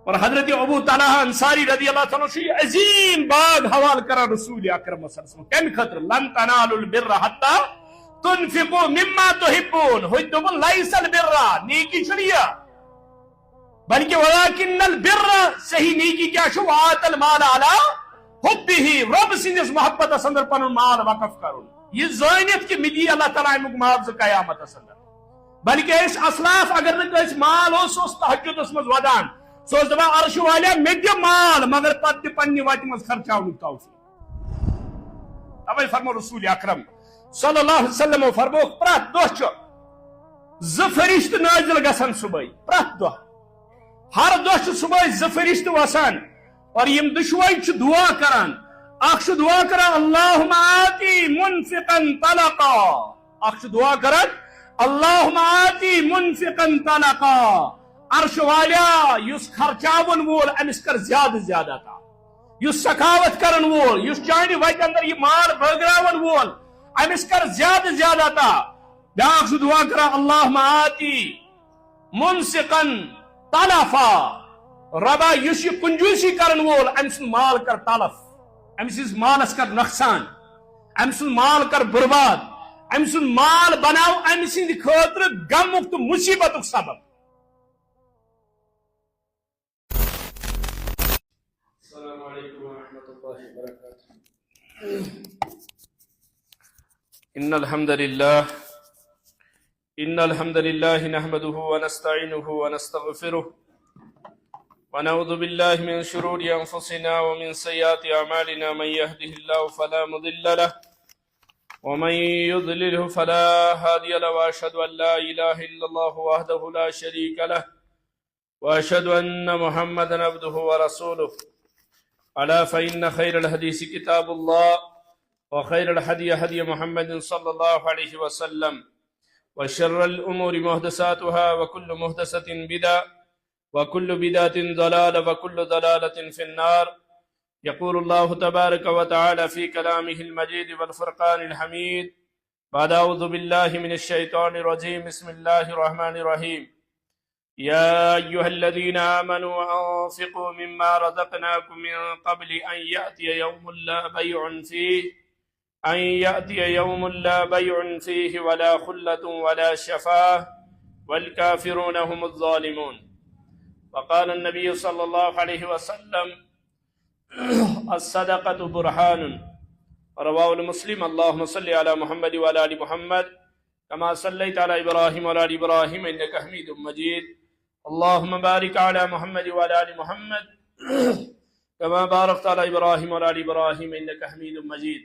اور حضرت ابو طلحہ انصاری رضی اللہ تعالیٰ عنہ یہ عظیم باغ حوال کرا رسول اکرم صلی اللہ علیہ وسلم کم خطر لن تنالوا البر حتى تنفقوا مما تحبون ہوئی لیس البر نیکی چھڑیا بلکہ ولكن البر صحیح نیکی کیا شو آت المال علی حبہ رب سندس محبت اندر پن مال وقف کرن یہ زانیت کہ ملی اللہ تعالیٰ امیک معاوضہ قیامت اندر بلکہ اس اسلاف اگر نہ کس مال اس تہجد مز ودان سو دپان عرش والے مے دِ مال مگر پتہ پنہ وتہ مز خرچاون توفیق اوے فرمو رسول اکرم صلی اللہ علیہ وسلم فرمو پرت دہ چھ ز فرشت نازل گژھان صبح پرت دہ ہر دہ چھ صبح ز فرشت وسان اور یم دشوئی چھ دعا کران اخ چھ دعا کران اللہم آتی منفقا طلقا اخ چھ دعا کران اللہم آتی منفقا طلقا عرش والا یس خرچاون وول امس کر زیادہ زیادہ تا یس سخاوت کرن وول یس چانہ وتہ اندر یہ مال بٲگراون وول امس کر زیادہ زیادہ تا بیاکھ چھ دعا کران اللہم آتی منفقا طلفا ربا یس یہ کنجوسی کرن وول امس مال کر تلف امس مالس کر نقصان امس مال کر برباد امس مال بناو امس خاطر غمک تو مصیبتک سبب السلام علیکم ورحمۃ اللہ وبرکاتہ ان الحمد لله نحمده ونستعينه ونستغفره ونعوذ بالله من شرور انفسنا ومن سيئات اعمالنا من يهده الله فلا مضل له ومن يضلله فلا هادي له واشهد ان لا اله الا الله وحده لا شريك له واشهد ان محمدا عبده ورسوله الا فان خير الحديث كتاب الله وخير الهدي هدي محمد صلى الله عليه وسلم وشر الامور محدثاتها وكل محدثة بدعة وكل بدعة ضلالة وكل ضلالة في النار يقول الله تبارك وتعالى في كلامه المجيد والفرقان الحميد بعد أعوذ بالله من الشيطان الرجيم بسم الله الرحمن الرحيم يا أيها الذين آمنوا أنفقوا مما رزقناكم من قبل أن يأتي يوم لا بيع فيه ولا خلة ولا شفاعة والكافرون هم الظالمون وقال النبي صلى الله عليه وسلم الصدقة برهان رواه المسلم اللهم صل على محمد وعلى آل محمد كما صليت على إبراهيم وعلى آل إبراهيم إنك حميد مجيد اللهم بارك على محمد وعلى آل محمد كما باركت على إبراهيم وعلى آل إبراهيم إنك حميد مجيد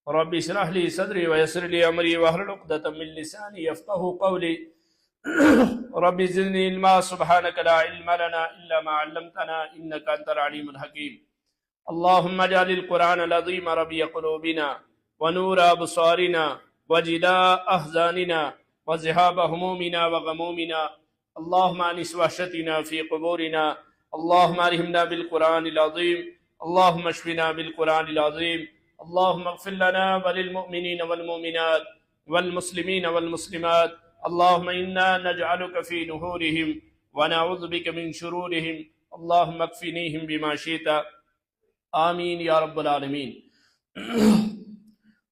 رب اشرح لي صدري ويسر لي أمري واحلل عقدة من لساني يفقهوا قولي رب زدني علما سبحانك لا علم لنا إلا ما علمتنا إنك أنت العليم الحكيم اللهم اجعل القرآن العظيم ربيع قلوبنا ونور أبصارنا وجلاء أحزاننا وذهاب همومنا وغمومنا اللهم أنس وحشتنا في قبورنا اللهم ألهمنا بالقرآن العظيم اللهم اشفنا بالقرآن العظيم اللهم اغفر لنا وللمؤمنين والمؤمنات والمسلمين والمسلمات اللهم إنا نجعلك في نهورهم ونعوذ بك من شرورهم اللهم اكفنيهم بما شئت آمین یا رب العالمین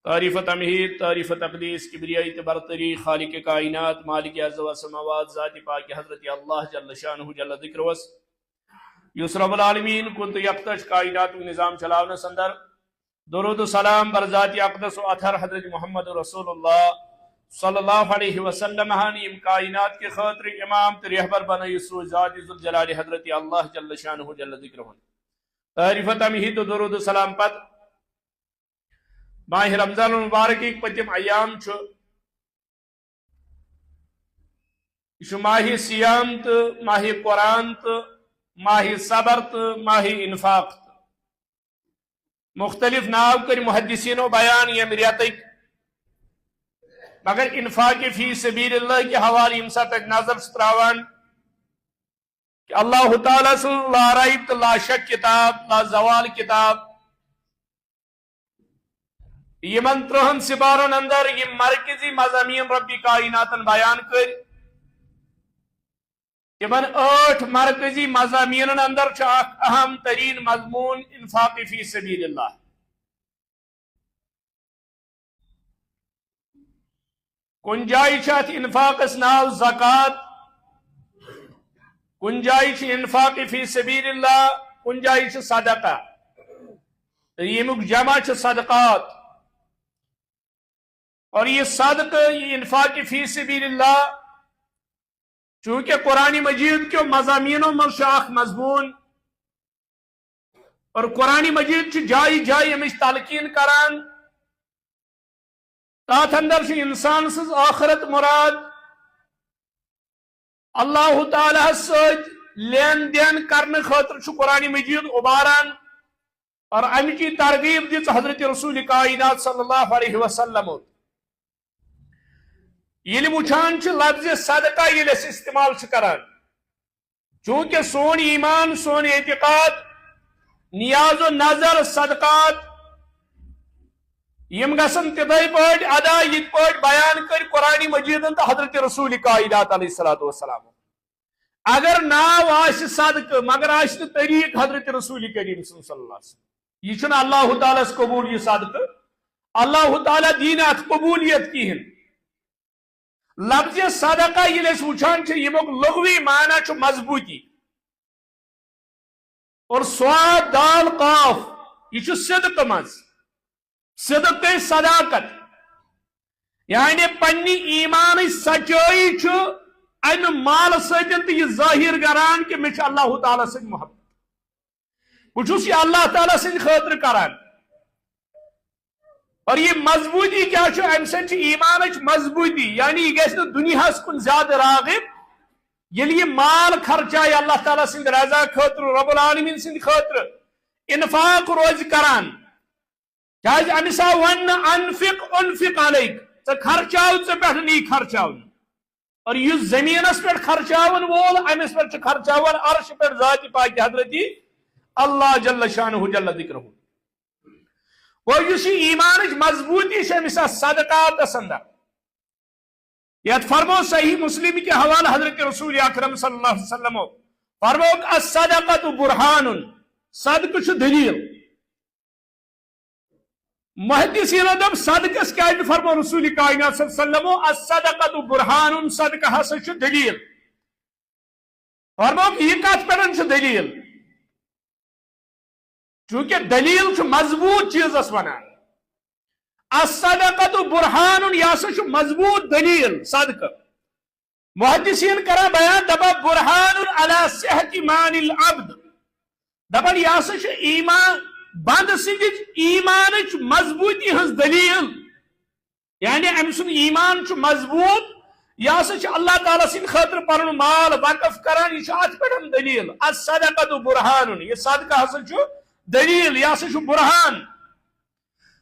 تعریف تمہید تعریف تقدیس کبریائی برتری خالق کائنات مالک ارض و سماوات ذات پاک حضرت اللہ جل شانہ جل ذکر وس یس رب العالمین کنت یکتش کائنات نظام چلاونا سندر درود و سلام بر ذات اقدس و اطہر حضرت محمد رسول اللہ صلی اللہ علیہ وسلم ہانیم کائنات کے خاطر امام رہبر بنائی سو ذات ذوالجلال حضرت اللہ جل شانہ جل ذکر تعریف تمہید و درود و سلام پت ماہ رمضان المبارک ایک پتم ایام ماہ سیام تو ماہ قرآن تو ماہ صبر تو ماہ انفاق مختلف ناو کر محدثین و بیان یہ مریتک مگر انفاق فی سبیل اللہ کے حوالی امسا تک نظر ستراوان کہ اللہ تعالیٰ سے لا ریب لا شک کتاب لا زوال کتاب یہ منترہن سبارن اندر یہ مرکزی مضامین ربی کائناتن بیان کر تمن 8 مرکزی مضامین اندر اہم ترین مضمون انفاق فی سبیل اللہ. کن جائے ات انفاقس ناو زکات، کن جائے انفاق فی سبیل اللہ، کن جائے صدقہ، یمیک جمع صدقات. اور یہ صدقہ، یہ انفاق فی سبیل اللہ چونکہ قرآن مجید کے مضامینوں میں اخ مضمون، اور قرآن مجید جائی جائی امچ تلقین کران، تات اندر انسان سز آخرت مراد، اللہ تعالیٰ سۭتۍ لین دین کرنے خاطر قرآن مجید اباران، اور امچی ترغیب دِژ حضرت رسول کائنات صلی اللہ علیہ وسلم. یل وچھان لفظ صدقہ یل اس استعمال کران، چونکہ سون ایمان، سون اعتقاد، نیاز و نظر، صدقات یم گسن تتھے پٲٹھۍ ادا یت پٲٹھۍ بیان کر قرآن مجیدن تو حضرت رسول کائنات علیہ الصلوۃ والسلام. اگر ناو آس صدقہ مگر آس نہ طریق حضرت رسول کریم صلی اللہ علیہ وسلم، یہ چھُنہٕ اللہ تعالیٰ قبول یہ صدقہ، اللہ تعالیٰ دین ات قبولیت کہین. لفظ صدقہ یل اس وچھان یمک لغوی معنی مضبوطی، اور صاد دال قاف یہ صدق مز، صدق گئی صداقت، یعنی پنی ایمان سچائی امہ مال ستن تو یہ ظاہر کران کہ میں اللہ تعالیٰ سن محبت، بہت یہ اللہ تعالیٰ سن خاطر کران. اور یہ مضبوطی کیا ام سن ایمان مضبوطی، یعنی یہ گھس دنیا کن زیادہ راغب. یل یہ مال خرچائے اللہ تعالیٰ سند رضا خاطر، رب العالمین سند خاطر انفاق روز کران، کیاز امس آو ون انفق انفق علیک، ژے خرچاو ژے پہ نی خرچاون. اور یہ زمینس پہ خرچاون وول امس پہ خرچاون عرش پہ ذات پاک حضرت اللہ جل شانہ جل ذکرہ. وہ ایمان مضبوطی سے مثلا صدقات اندر یت فرمو صحیح مسلم کے حوالہ حضرت رسول اکرم صلی اللہ علیہ وسلم فرمو الصدقۃ برہان، صدقہ دلیل. محدثین دب صدقس کیا فرمو رسول کائنات صلی اللہ علیہ وسلم الصدقۃ برہان، صدقہ ہسا دلیل. فرمو یہ کت پہ دلیل، چونکہ دلیل مضبوط چیزس ونان. الصدقۃ برہان یہ ہسا مضبوط دلیل صدقہ. محدثین کرا بیان دپا برہان علی صحت مان العبد، دپان یہ ہسا ایمان بند سند ایمان مضبوطی ہز دلیل، یعنی ام سن ایمان مضبوط، یہ ہسا اللہ تعالیٰ سند خاطر پن مال وقف کران، یہ ات پہ دلیل. الصدقۃ برہان، یہ صدقہ ہسا دلیل، یہ ہسا برہان.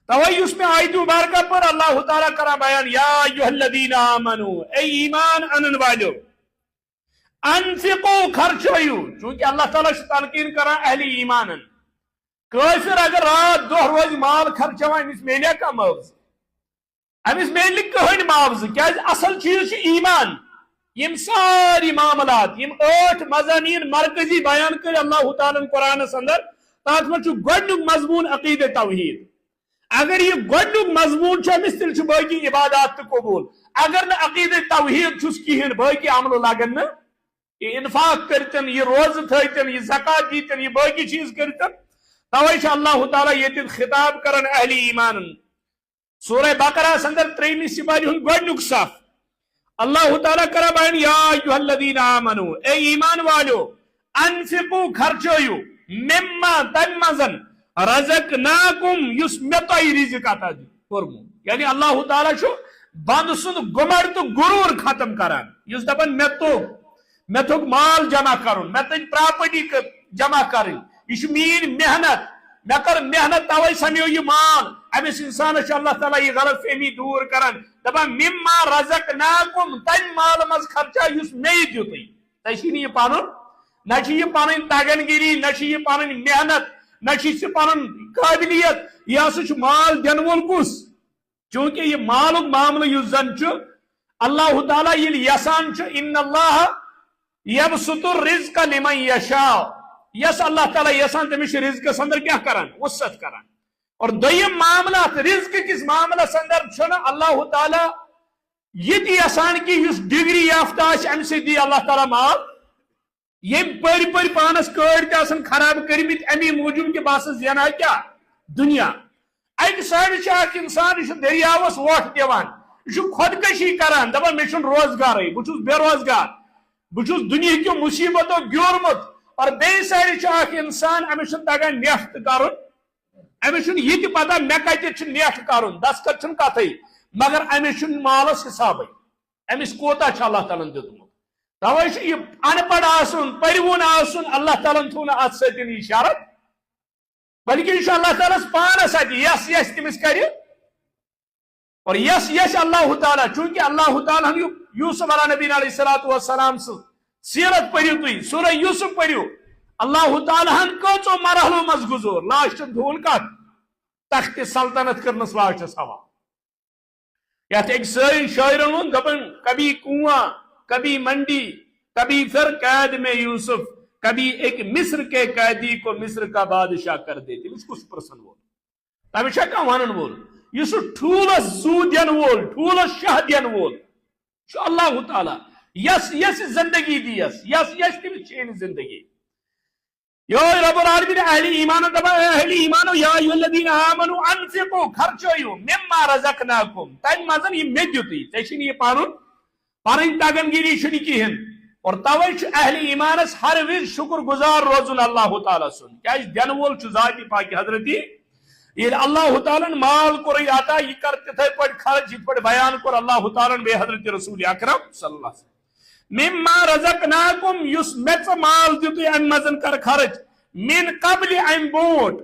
توئی اس میں آیت مبارکہ پر اللہ تعالیٰ کرا بیان یا ایھا الذین آمنوا، اے ایمان انن والو، انفقوا خرچیو، چونکہ اللہ تعالیٰ تلقین کرا اہل ایمانن. کافر اگر رات دہ روز مال خرچوان امس میلیا کا معاوضہ، امس میل کہین معاوضہ، کیاز اصل چیز ایمان. یم ساری معاملات، یم 8 مضامین مرکزی بیان کر اللہ تعالیٰ قرآنس اندر، تات من گۄڈنیُک مضمون عقیدہ توحید. اگر یہ گۄڈنیُک مضمون امس تیل باقی عبادات تو قبول. اگر نہ عقیدہ توحید چھس کہین، باقی عمل لگن نا، یہ انفاق کرتن، یہ روز تھیتن، یہ زکات دیتن، یہ باقی چیز کرتن. توئی اللہ تعالیٰ یہ خطاب کرن اہل ایمان. سورہ بقرہ اندر 3 سپاری ہند گۄڈنیُک صف اللہ تعالیٰ کرا بیان یا ایھا الذین آمنوا، اے ایمان والو، انفقوا خرچیو، مما تم مزن رزقناکم، یس میں تۄہہِ رزق عطا کوٚرمُت. یعنی اللہ تعالیٰ بند سند گمڑ تو غرور ختم کران. یس دپان مے تھوک مال جمع کرن، مے تج پراپرٹی جمع کرن، یہ میری محنت، مے کر محنت توے سمیو یہ مال. امس انسان اللہ تعالیٰ یہ غلط فہمی دور کران، دپان مما رزقناکم، تم مال مز خرچہ یس مے دیُتُے. تۄہہِ چھی نہٕ یہ پنن، نہ چھ یہ پنن تگن گیری، نہ چھ یہ پنن محنت، نہ چھ پنن قابلیت. یہ ہسا مال دن وول کس، چونکہ یہ مالک معاملہ اس زن اللہ تعالیٰ یل یسان ان اللہ یبسط الرزق لمن یشاء یس اللہ تعالیٰ یسان تمس رزقس اندر کیا کران وسعت کران اور دویم معاملات رزق کس معاملس اندر چھنا اللہ تعالیٰ یہ یسان کی اس ڈگری یافتہ ام سے دی اللہ تعالیٰ مال یم پری پری پانس کڑ تہ خراب کرمت امی موجود کہ بس زینہ کیا دنیا اکہ سائڈ اخ انسان یہ دریاوس ووٹ دان یہ خودکشی کران دپان مے چھن روزگار بہ بے روزگار بہ دنیا کیو مصیبتو گیورمت اور بی سائڈ اخ انسان امس تگان نیٹ کرن امس یہ پتہ مے کتہ نیٹ کرن دستخط چھن کتھے مگر امس مالس حساب امس کوتا اللہ تعالیٰ دتمت توے یہ ان پڑھ آسن پرون آسن اللہ تعالیٰ تھو نا ات ستن اشارت بلکہ یہ اللہ تعالیٰ پانس ات یس یس تمس کر اور یس یس اللہ تعالیٰ چونکہ اللہ تعالیٰ یوسف علیہ نبی علیہ الصلوۃ والسلام سیرت پڑھو تھی سورہ یوسف پڑھو اللہ تعالیٰ کچو مرحلو مز گزور لاسٹ دھون کت تخت سلطنت کرنس لاسٹس حوالہ یت ایک ساری شاعرن ون دپن کبھی کنواں کبھی منڈی کبھی پھر قید میں یوسف کبھی ایک مصر کے قیدی کو مصر کا بادشاہ کر دیتے کس پرسن وول تمہیں کیا ون وول اس ٹھولس زو دین وول ٹھولس شاہ دین وول اللہ تعالیٰ یس یس زندگی دی یس یس یس تم چین زندگی یو رب العالمین اہل ایمان دبا اہل ایمان یا ایھا الذین آمنوا انفقوا خرچیو مما رزقناکم تم مزن یہ میدیتی تشن یہ پارن تگن گیری چھنی کہین اور توے اہل ایمانس ہر وز شکر گزار روزن اللہ تعالیٰ سن کیا دین وول ذات پاک حضرتی یہ اللہ تعالیٰ مال کور عطا یہ کر تتھے پہ خرچ یہ پہ بیان کور اللہ تعالیٰ بے حضرت رسول اکرم صلی اللہ علیہ وسلم مما رزقناکم یس میچ مال دیتو ام مزن کر خرچ من قبل ام بوٹ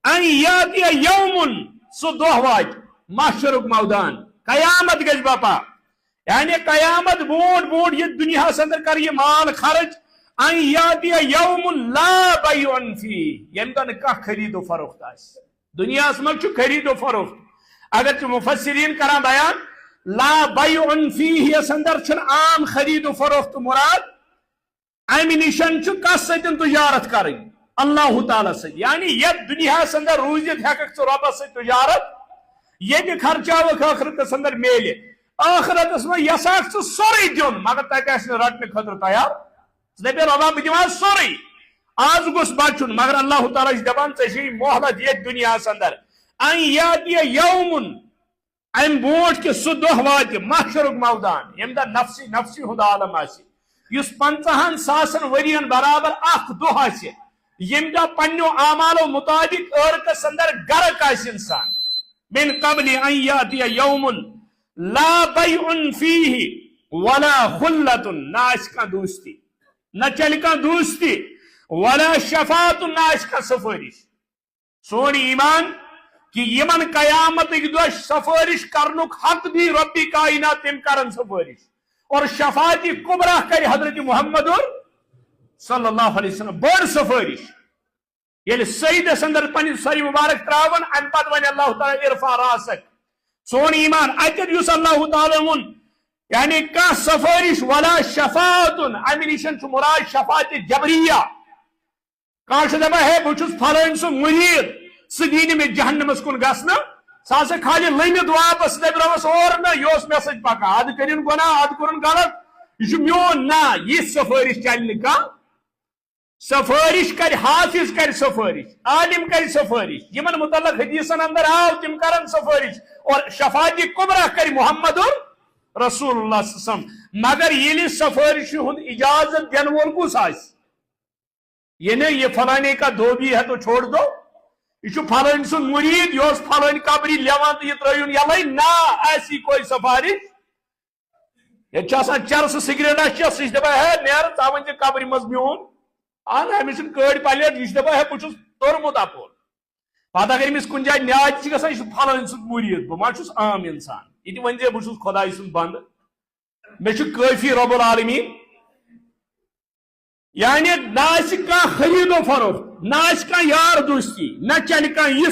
ان یاتی یومن سو دہ وات محشرک مودان قیامت گژھِ باپا یعنی قیامت بوٹ بوٹ یہ دنیا اندر کر یہ مال خرچ ان یاتی یوم لا بیع فی یم دن کا خرید و فروخت آس دنیا من خرید و فروخت اگر مفسرین کران بیان لا بیع فیہ اس اندر چھن عام خرید و فروخت مراد امی نشن کس ستن تجارت کریں اللہ تعالیٰ سے یعنی یہ دنیا اندر روزت ہیکھ ربس ست تجارت یہ خرچاوک آخرتس اندر میلے آخرتس میں یساک سوری دن مگر تک رٹنے خطر تیار دپے ربا بہ دما سوری آز گوس بچن مگر اللہ تعالیٰ دپان ژے مہلت یہ دنیا اندر ان یاتی یومن ام بوٹ کہ سہ دہ وات محشرک مودان یم دہ نفسی نفسی ہند عالم اس 50,000 ورین برابر اخ دہ آس یم دہ پنو اعمالو مطابق عرقس اندر غرق آس انسان من قبل ان یاتی یومن لا بیع فیہ ولا خلت نہ آس کان دوستی نہ چل کان دوستی ولا شفاعت نہ آس کان سفارش سون ایمان کہ یمن قیامت دہ سفارش کرنک حق دی ربی کائنات تم کرن سفارش اور شفاعت کبرا کر حضرت محمد صلی اللہ علیہ وسلم بڑ سفارش یل سیدس اندر پن سری مبارک تراون ام پتہ ون اللہ تعالی ارفع راسک سون ایمان اتر یس اللہ تعالی ون یعنی کا سفارش ولا شفاعت ام نشن مراد شفاعت جبریہ کان دپان ہے بہ چھس فلان سو مرید سہ دین میں جہنمس کن گھنا سا خالی لمت واپس دپس اور نا یہ مے ست پکان اد کرن گناہ اد کورن غلط یہ میون نا یہ سفارش چل کان سفارش کر حافظ کر سفارش عالم کر سفارش یمن متعلق حدیثن اندر آو تم کرن سفارش اور شفاعت کبرا کر محمد رسول اللہ صلی اللہ علیہ وسلم مگر یہ سفارش ہند اجازت دین وول کس آس یہ نہیں یہ فلانے کا دھوبی ہے تو چھوڑ دو یہ فلان سن مرید یہ فلان قبری لیوان تو یہ ترون یلے نا ایسی کوئی سفارش یہ چرس سگریٹ چس یہ دپان ہے نیر ژا ون قبری مز میون آن امس کڑ پلیٹ یہ دپان ہے بہت تورمت اپور پتہ اگر امس کن جائے نیاد گھان یہ فلان سن مرید بہ ما چھس عام انسان یہ ون بہ چھس خدائی سن بند مے کافی رب العالمین یعنی نہ خرید و فروخت نہ یار دوستی نہ چل یہ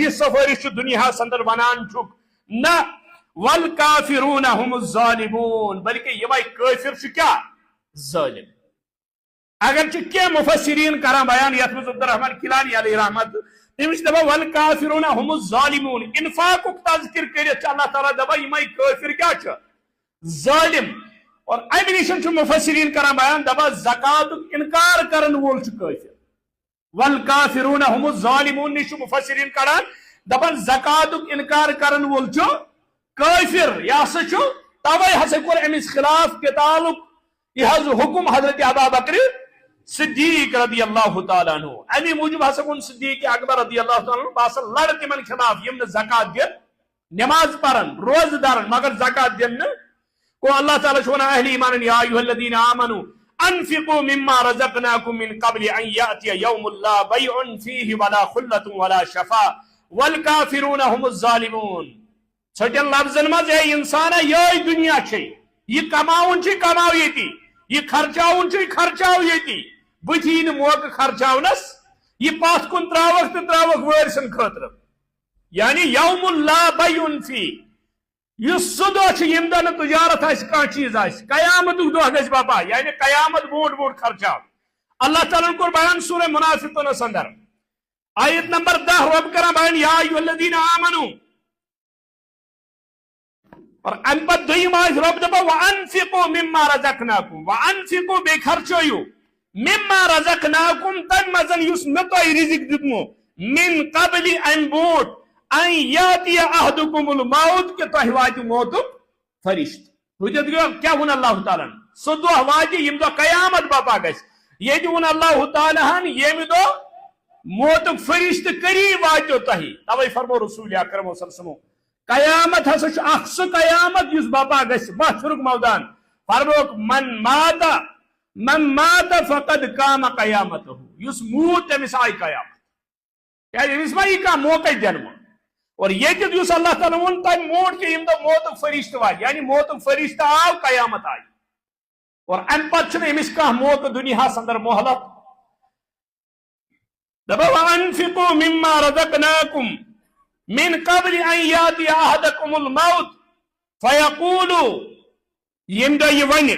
سفارش دنیا اندر ونان چھک نہ والکافرون هم الظالمون بلکہ یہ کافر کیا ظالم اگرچہ کیا مفسرین کران بیان یتھ مز عبدالرحمن کیلانی علیہ رحمت تمس دپا والکافرون هم الظالمون انفاق تذکر کرت اللہ تعالیٰ دپا یمے کافر کیا چھ ظالم اور امہ نشن چھ مفسرین کران بیان دپا زکات انکار کرن وول چھ کافر والکافرون هم الظالمون نش مفسرین کران دپا زکات انکار کرن وول چھ کافر یا سہ توے ہسا کور امس خلاف کے تعلق یہ حکم حضرت ابا بکر صدیق رضی اللہ تعالیٰ عنہ امی موجب ہسا کن صدیق اکبر رضی اللہ تعالیٰ عنہ باسا لڑ تمن خلاف یم زکات دین نماز پرن روز دارن مگر زکات دین کو اللہ تعالیٰ چھونا اہل ایمان یا ایھا الذین آمنوا انفقوا مما رزقناکم من قبل ان یأتی یوم لا بیع فیہ ولا خلۃ ولا شفاء والکافرون هم الظالمون چھٹن لفظن مز اے انسانا یہ دنیا چھ یہ کماؤن چھ کماو یتی یہ خرچاؤن چھ خرچاو یتی بتھی موقع خرچاونس یہ پات کن تراوک تو تراوک وارسن خاطر یعنی یوم لا بیع فی یہ سہ دہ یم دہ تجارت کھانا چیز قیامت دہ گھس باپا یعنی قیامت بوٹ بوٹ خرچاو اللہ تعالیٰ کور بیان سورہ منافقون اندر آیت نمبر 10 رب کران بیان یا ایھا الذین آمنوا اور ان پت دویم آیت رب دپا وانفقوا مما رزقناکم وانفقوا بے خرچویو مما رزقناکم تم مزن یس متو رزق دتمو من قبل ان بوٹ ان یاتی احدکم الموت کہ تہ وات موت فرشت حجت گو کیا ون اللہ تعالیٰ سہ دہ وات یم دہ قیامت باپا گژھِ یہ ون اللہ تعالیٰ یم دہ موت فرشت قریب واتو تہ توے فرمو رسول اکرم صلی اللہ علیہ وسلم قیامت ہسا اخ سہ قیامت یس باپا گژھِ محشرک میدان فرموک من مات فقد قام قیامتہ یس موت تمس آئی قیامت کیا امس ما یہ کھانا موقع دینو اور یہ یس اللہ تعالیٰ ون تم موت کہ یم دہ موت فرشت وات یعنی موت فرشت آو قیامت آئی اور ام پتہ امس کھانا موقع دنیا اندر مہلت دپا وانفقوا مما رزقناکم من قبل ان یاتی احدکم الموت فیقولوا یم دہ یہ ون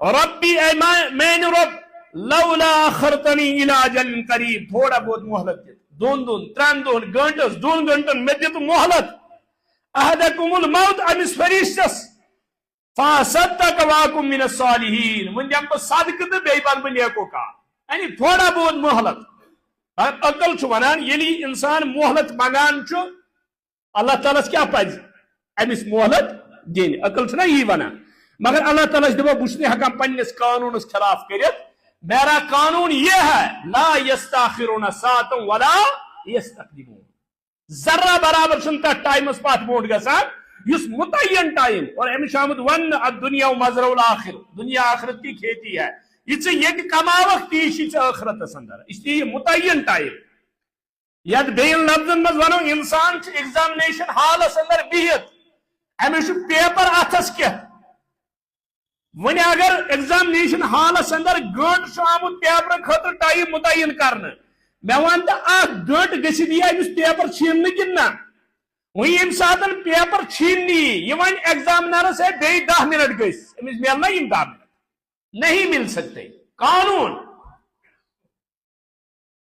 ربی اے مین رب لولا اخرتنی الى اجل قریب تھوڑا بہت مہلت دت دون ترن دون گھنٹس 2 گھنٹن میں دت مہلت احدکم الموت امس فرشتس فاصدق واکم من الصالحین ون دم صدقہ تو بی بن بہ نیکو کا یعنی تھوڑا بہت مہلت عقل چھ ونان یلی انسان مہلت منگان چھ اللہ تعالیٰ کیا پز امس مہلت دین عقل چھنا یہ ونان مگر اللہ تعالیٰ دپا بہ ہکان پنس قانونس خلاف کرت میرا قانون یہ ہے لا یستاخرون ساعتا ولا یستقدمون ذرہ برابر چھن تر ٹائمس پات برونٹ گژھان اس متعین ٹائم اور امس آمد ون الدنیا مزرع الاخر دنیا آخرت کی کھیتی ہے یہ یہ کماوک تی آخرتس اندر اس لیے یہ متعین ٹائم یت بین لفظن مز ونو انسان ایگزامنیشن ہالس اندر بہت امس پیپر اتھس کیا ون اگر ایگزامنیشن ہالس اندر گنٹ آمت پیپر خاطر ٹائم متعین کرنے مے ون تو اخ گنٹ گھت یہ امس پیپر چھین کن نا وی یم سات پیپر چھین یہ ون ایگزامنرس ہے بی 10 منٹ گھس امس ملنا یم 10 منٹ نہیں مل سکتے قانون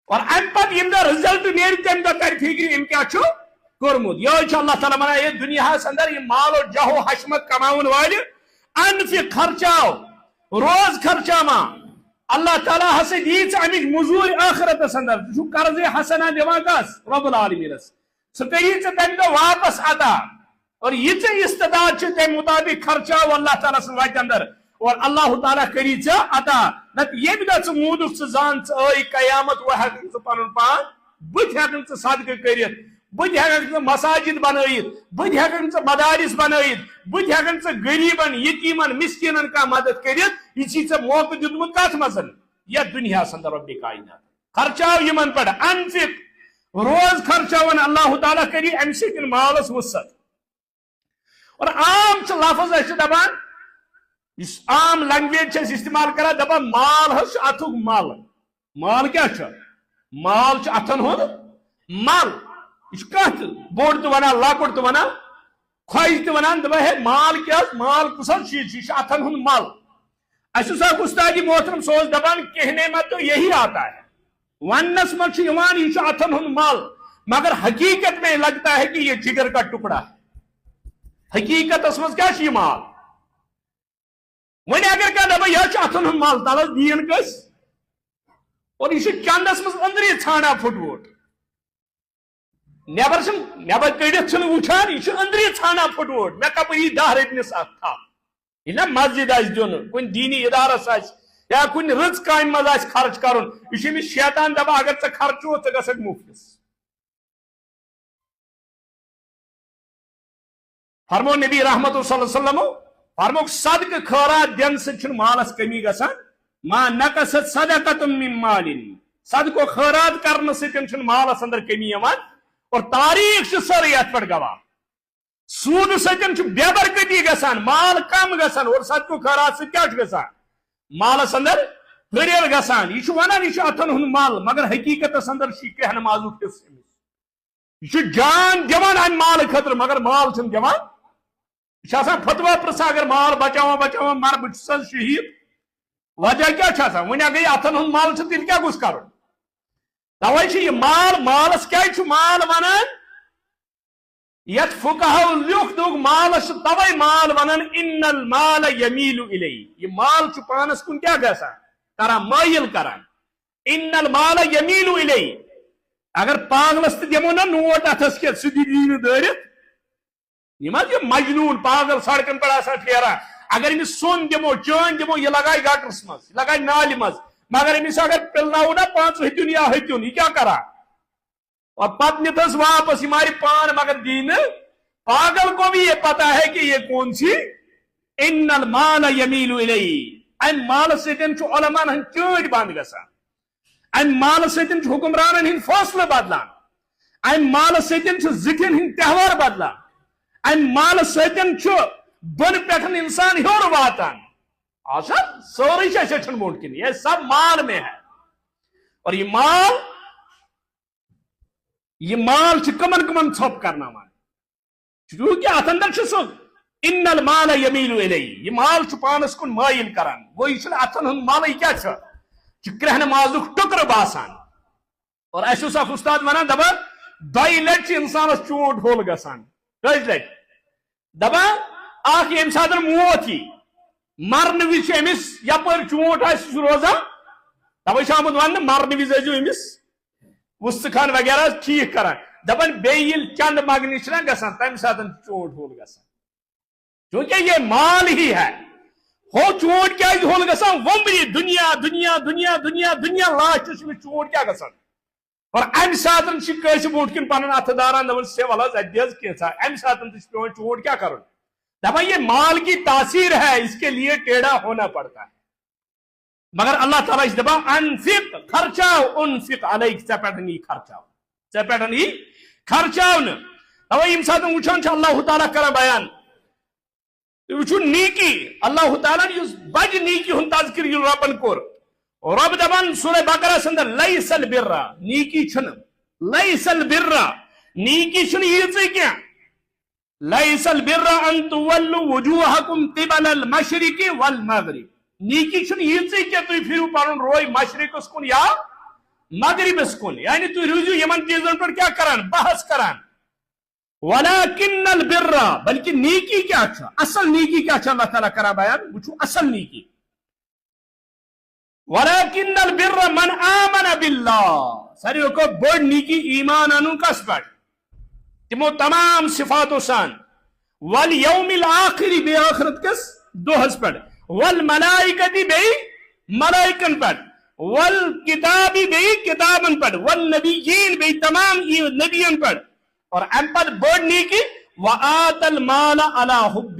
اور ام پتہ یم دہ رزلٹ نیرِ تمہ دہ کر فکر ام کیا کورمت یہ اللہ تعالیٰ ونان یہ دنیا اندر یہ مال و جاہ و حشمت کماون والے انفق خرچاو روز خرچاما اللہ تعالیٰ ہسا دیت امچ مزور آخرتس اندر تو قرض حسنہ دِوان کس رب العالمین سہ کری تمہ دہ واپس ادا اور یہ استداد تمہ مطابق خرچاو اللہ تعالیٰ سن وتہ اندر اور اللہ تعالیٰ کری عطا نت یہ دہ مودک زان آئی قیامت وہ ہیکن پن پان بت ہیکن صدقہ کرت بت ہیکن مساجد بنائت بت ہیکن مدارس بنائت بت ہیکن غریبن یتیمن مسکینن کا مدد کرت یہ چی موقع دیتمت کت مزن یا دنیا اندر رب کائنات خرچاو یمن پہ انفق روز خرچاون اللہ تعالیٰ کری ام سن مالس وسعت اور عام لفظ دپان اس عام لینگویج استعمال کران دپان مال اتھک مل مال کیا مال اتھن ہند مل یہ کت بوڑ تو ونان لکٹ تو ونان خوج تو ونان دپان ہے مال کیا مال کس چیز یہ اتھن ہند مل صاحب استاد محترم سوز دبان کہنے میں تو یہی آتا ہے ونس مچ یہ اتن ہند مال مگر حقیقت میں لگتا ہے کہ یہ جگر کا ٹکڑا ہے حقیقت اس مز کیا یہ مال ون اگر کیا دپا یہ اتن ہند مال تلس دین کس اور یہ چندس مز اندری ژھانڈا پھٹ وٹ نیبر کڑت وچان یہ اندری ژھانڈا پھٹ وٹ مے کپ یہ 10 رۄپیس اکھ تھا یہ مسجد دن کن دینی ادارس یا کن رز کام مز خرچ کرن یہ شیطان دپا اگر ژے خرچ ہو ژے گژھکھ مفلس فرمو نبی رحمت صلی اللہ علیہ وسلم فرمو صدقہ خیرات دن سے مالس کمی گژھان ما نقصت صدقۃ من مال صدقہ خیرات کرنے سے مالس اندر کمی یوان اور تاریخ ساری ات پہ گواہ سود ستن بے برکتی گژھان مال کم گژھان اور صدقہ خیرات سے کیا گژھان مالس اندر پھریل گژھان یہ ونان یہ اتن ہند مال مگر حقیقت اندر کہہ نمازک حصہ یہ جان دان ام مال خطر مگر مال چھ دان یہ فتوا پرسا اگر مال بچاو مر بہ شہید وجہ کیا ون اگر اتن ہند مال تیل کیا گوس کر توے یہ مال مالس کیا مال ونان یت فقہو لیوکھ دوک مالس توے مال ونان ان المال یمیل الی یہ مال پانس کن کیا گژھان کران مائل کران ان المال یمیل الی اگر پاگلس تہ دمو نا نوٹ اتھس کے سہ دی دٲرِتھ یہ مجنون پاگل سڑکن پہ پھیران اگر امس سون دمو چین دمو یہ لگائے گٹرس مز یہ لگائے نالہ مز مگر امس اگر پلناو نا 5 ہتن یا ہتن یہ کیا کرا اور پت نتس واپس یہ ماری پان مگر دین پاگل کو بھی یہ پتا ہے کہ یہ کون سی ان المال یمیل الی ام مال سن علماء ہن چیٹ بند گژھان ام مال سن حکمرانن ہند فیصلہ بدلان ام مال سن زٹھن ہند تہوار بدلان ام مال سن بن پہ انسان ہور واتان سوری چھ ممکن یہ سب مال میں ہے اور یہ مال کمن کمن ژھوپ کرنا چونکہ ات اندر سو ان المال یمیل الی یہ مال پانس کن مائل کران گو یہ اتن ہند مال یہ کیا کرہ نمازک ٹکر باسان اور اس اخ استاد ونان دپا 2 لٹ انسانس چونٹ ہول گژھان کٔژِ لٹہِ دپان اخ یم سات موت یہ مرن وز امس یپر چونٹ روزان توے آمت ون مرن وز ٲسۍزیو امس وستخان وغیرہ ٹھیک کران دپان بیل چند مگنی چھ گژھان تمہ سات چونٹ ہول گژھان چونکہ یہ مال ہی ہے ہو چونٹ کیا ہول گژھان ومبری دنیا دنیا دنیا دنیا دنیا لاسٹس چونٹ کیا گژھان اور ام سات کٲنٛسہِ برونٛٹھ کن پنن اتھ داران دپان سے ول حظ اتہِ حظ کینٛژھا ام سات پیوان چونٹ کیا کرن دپان یہ مال کی تاثیر ہے اس کے لیے ٹیڑھا ہونا پڑتا ہے مگر اللہ تعالیٰ اس دپان انفق خرچاو انفق علیک ژے پٮ۪ٹھ یی خرچاو ژے پٮ۪ٹھ یی خرچاو نہٕ توے ییٚمہِ ساتہٕ وٕچھان چھِ اللہ تعالیٰ کران بیان تُہۍ وٕچھِو نیکی اللہ تعالیٰ یُس بجہِ نیکی ہُنٛد تذکر ییٚلہِ رۄبن کوٚر رب دپان سورہ بقرہ اندر لیس البر نیکی چھنہٕ لیس البر نیکی چھنہٕ ییٖژٕے کینٛہہ لیس البر ان تولوا وجوہکم قبل المشرق والمغرب نیکی چھنہٕ ییٖژٕے کینٛہہ تُہۍ پھِرِو پنُن روے مشرقس کُن یا مغربس کُن یعنی تُہۍ روٗزِو یِمن چیٖزن پٮ۪ٹھ کیٛاہ کران بحث کران ولکن البر بلکہ نیکی کیا چھِ اصل نیکی کیا چھِ اللہ تعالیٰ کران بیان وٕچھِو اصل نیکی ولکن البر من آمن باللہ ساروی کھۄتہٕ بٔڑ نیکی ایمان انُن کس پٮ۪ٹھ تمو تمام صفاتو سان والیوم الاخر بے آخرت کس دۄہس پٮ۪ٹھ والملائکتی بیٚیہِ ملائکن پٮ۪ٹھ والکتاب بیٚیہِ کتابن پٮ۪ٹھ والنبیین بیٚیہِ تمام نبیین پٮ۪ٹھ اور ام پتہٕ بٔڑ نیکی وآت المال علی حبہ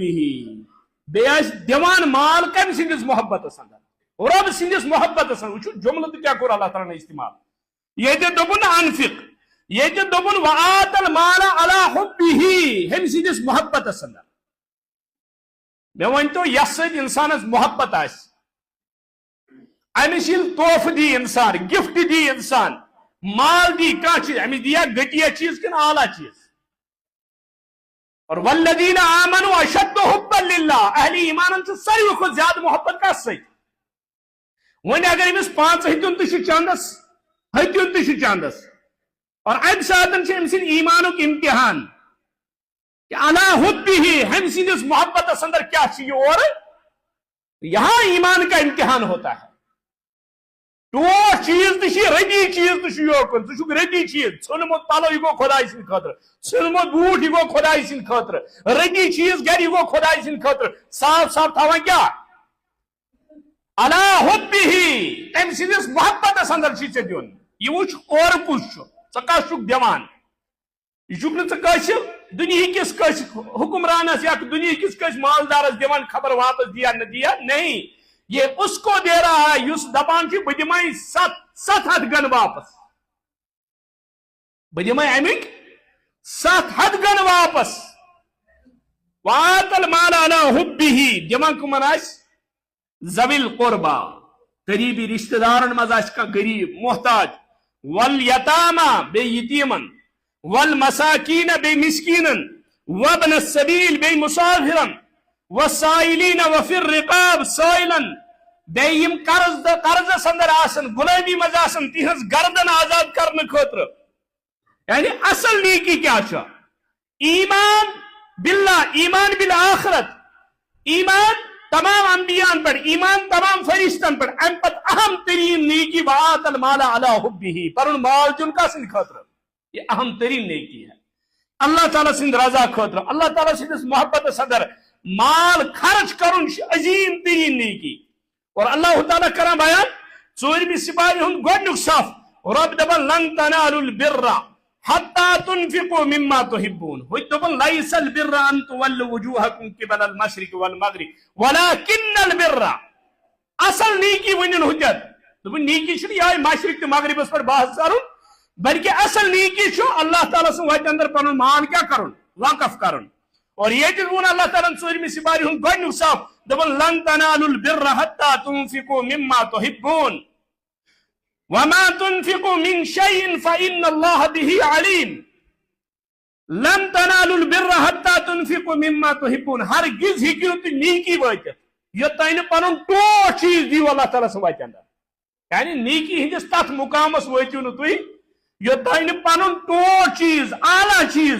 بیٚیہِ آسہِ دِوان مال کمہِ سٕنٛدِس محبتس اندر رب سٕنٛدِس محبتس اندر وٕچھِو جملہٕ تہِ کیٛاہ کوٚر اللہ تعالیٰ ہن استعمال ییٚتہِ دوٚپُن انفق ییٚتہِ دوٚپُن وآت المال علی حبہ ہیٚمہِ سٕنٛدِس محبتس اندر مےٚ ؤنۍتو یس سۭتۍ انسانس محبت آسہِ امس ییٚلہِ تحفہٕ دی انسان گفٹ دی انسان مال دی کانٛہہ چیٖز امس دِیا گٹیا چیٖز کِنہٕ اعلیٰ چیٖز اور والذین آمنوا اشد حبا للہ اہل ایمانن چھِ ساروی کھۄتہٕ زیادٕ محبت کس سۭتۍ ون اگر امس 5 ہتن تہ چندس ہتن تہ چندس اور ام ساتن ام سن ایمانک امتحان کہ الا حبہ ہم سندس محبت اندر کیا یہ اور یہاں ایمان کا امتحان ہوتا ہے ٹوٹ چیز تھی ردی چیز تھی یوکن ثہ ردی چیز ژھنمت پلو یہ گو خدائی سند خاطر ژھنمت بوٹ یہ گو خدائی سند خاطر ردی چیز گر یہ گو خدائی سند خاطر صاف صاف تھوان کیا الا حبہ ام سندس محبت اندر چھ ژے دیون یہ وچ اور کس ژٕ کس چھُکھ دِوان یہ چھُکھ نہٕ ژٕ کٲنٛسہِ دنیا کس حکمرانس یا دنیا کس مالدارس دیوان خبر واپس دیا نہ دیا نہیں یہ اس کو دے رہا ہے یس دپان کی بہ دمے 700 گن واپس بہ دمے امک 700 گن واپس وآت المال علی حبہ دمان کمن آس ذوی القربا قریبی رشتہ دارن مز آس کا غریب محتاج والیتاما بے یتیمن والمساکین بے مسکینن وابن السبیل بے مسافرن والسائلین وفی الرقاب سائلن بے یم قرض اندر آسن غلامی مز آسن تہذ گردن آزاد کرنے خاطر یعنی اصل نیکی کیا چھا ایمان باللہ ایمان بالآخرت ایمان تمام انبیاء پر ایمان تمام فرشتن پر ام پت اہم ترین نیکی وآت المال علی حبہ پر ان مال جن کا سن خاطر یہ اہم ترین نیکی ہے اللہ تعالیٰ سند رضا خاطر اللہ تعالیٰ سندس محبت صدر مال خرچ کرن عظیم ترین نیکی اور اللہ تعالیٰ کرا بیان ژورمی سپاری ہند گۄڈنیُک صف رب دپان لن تنالوا البر حتى تنفقوا مما تحبون ہوت دپان ليس البر ان تولوا وجوهكم قبل المشرق والمغرب ولكن البر اصل نیکی ونن حجت دپان نیکی چھ یہ مشرق تو مغربس پر بحث کرن بلکہ اصل نیکی چھو اللہ تعالیٰ سے وجہ اندر پنن مان کیا کرن وقف کرن اور یہ تون اللہ تعالیٰ ژورمی سپاری ہند گۄڈنیُک صف دپان لن تنالوا البر حتى تنفقوا مما تحبون وما تنفقوا من شيء فإن الله به عليم لن تنالوا البر حتى تنفقوا مما تحبون ہرگز ہیکو تھی نیکی واتت یوتانۍ نہٕ پنن ٹوٹھ چیز دیو اللہ تعالیٰ سن وجہ اندر یعنی نیکی ہندس تتھ مقامس وٲتِو نہٕ تُہۍ یوتانۍ نہٕ پنن ٹوٹھ چیز اعلیٰ چیز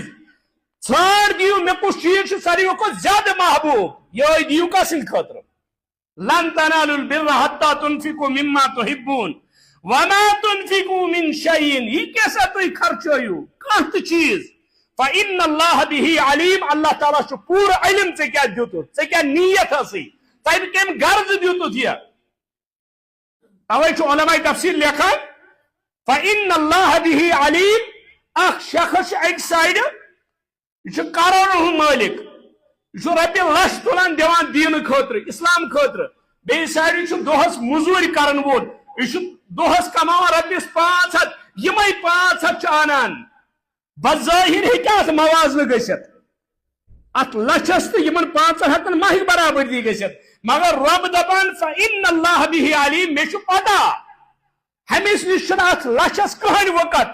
ژھانڈ دیو مےٚ کُس چیز چھُ ساروٕے کھۄتہٕ زیادٕ محبوب یہے دیو کس سٕنٛدِ خٲطرٕ لن تنالوا البر حتى تنفقوا مما تحبون وما تنفقوا من شيء یہ کیسا تُہۍ خرچٲیِو کانٛہہ تہِ چیز فإن الله به عليم اللہ تعالیٰ چھُ پوٗرٕ علم ژےٚ کیٛاہ دیُتُتھ ژےٚ کیٛاہ نیت ٲسٕے ژےٚ کمہِ غرض دیُتُتھ یہِ توے چھُ علماء تفسیٖر لیکھان فإن الله به عليم اکھ شخص چھُ اکہِ سایڈٕ یہ چھُ کروڑن ہُنٛد مٲلِک یہ چھُ رۄپیہِ لچھ تُلان دِوان دیٖنہٕ خٲطرٕ اسلام خٲطرٕ بیٚیہِ سایڈٕ چھُ دۄہس موٚزوٗرۍ کرن وول یہ چھُ دۄہس کماوان رۄپیس 500 یمے 500 چھُ انان بظاہر ہیٚکہِ اتھ موازنہٕ گٔژھِتھ ات لچھس تہٕ یمن 500 ما ہیٚکہِ برابردی گٔژھِتھ مگر رب دپان فإن الله به عليم مےٚ چھُ پتہ ہمس نش چھُنہٕ اتھ لچھس کٕہٕنۍ وقت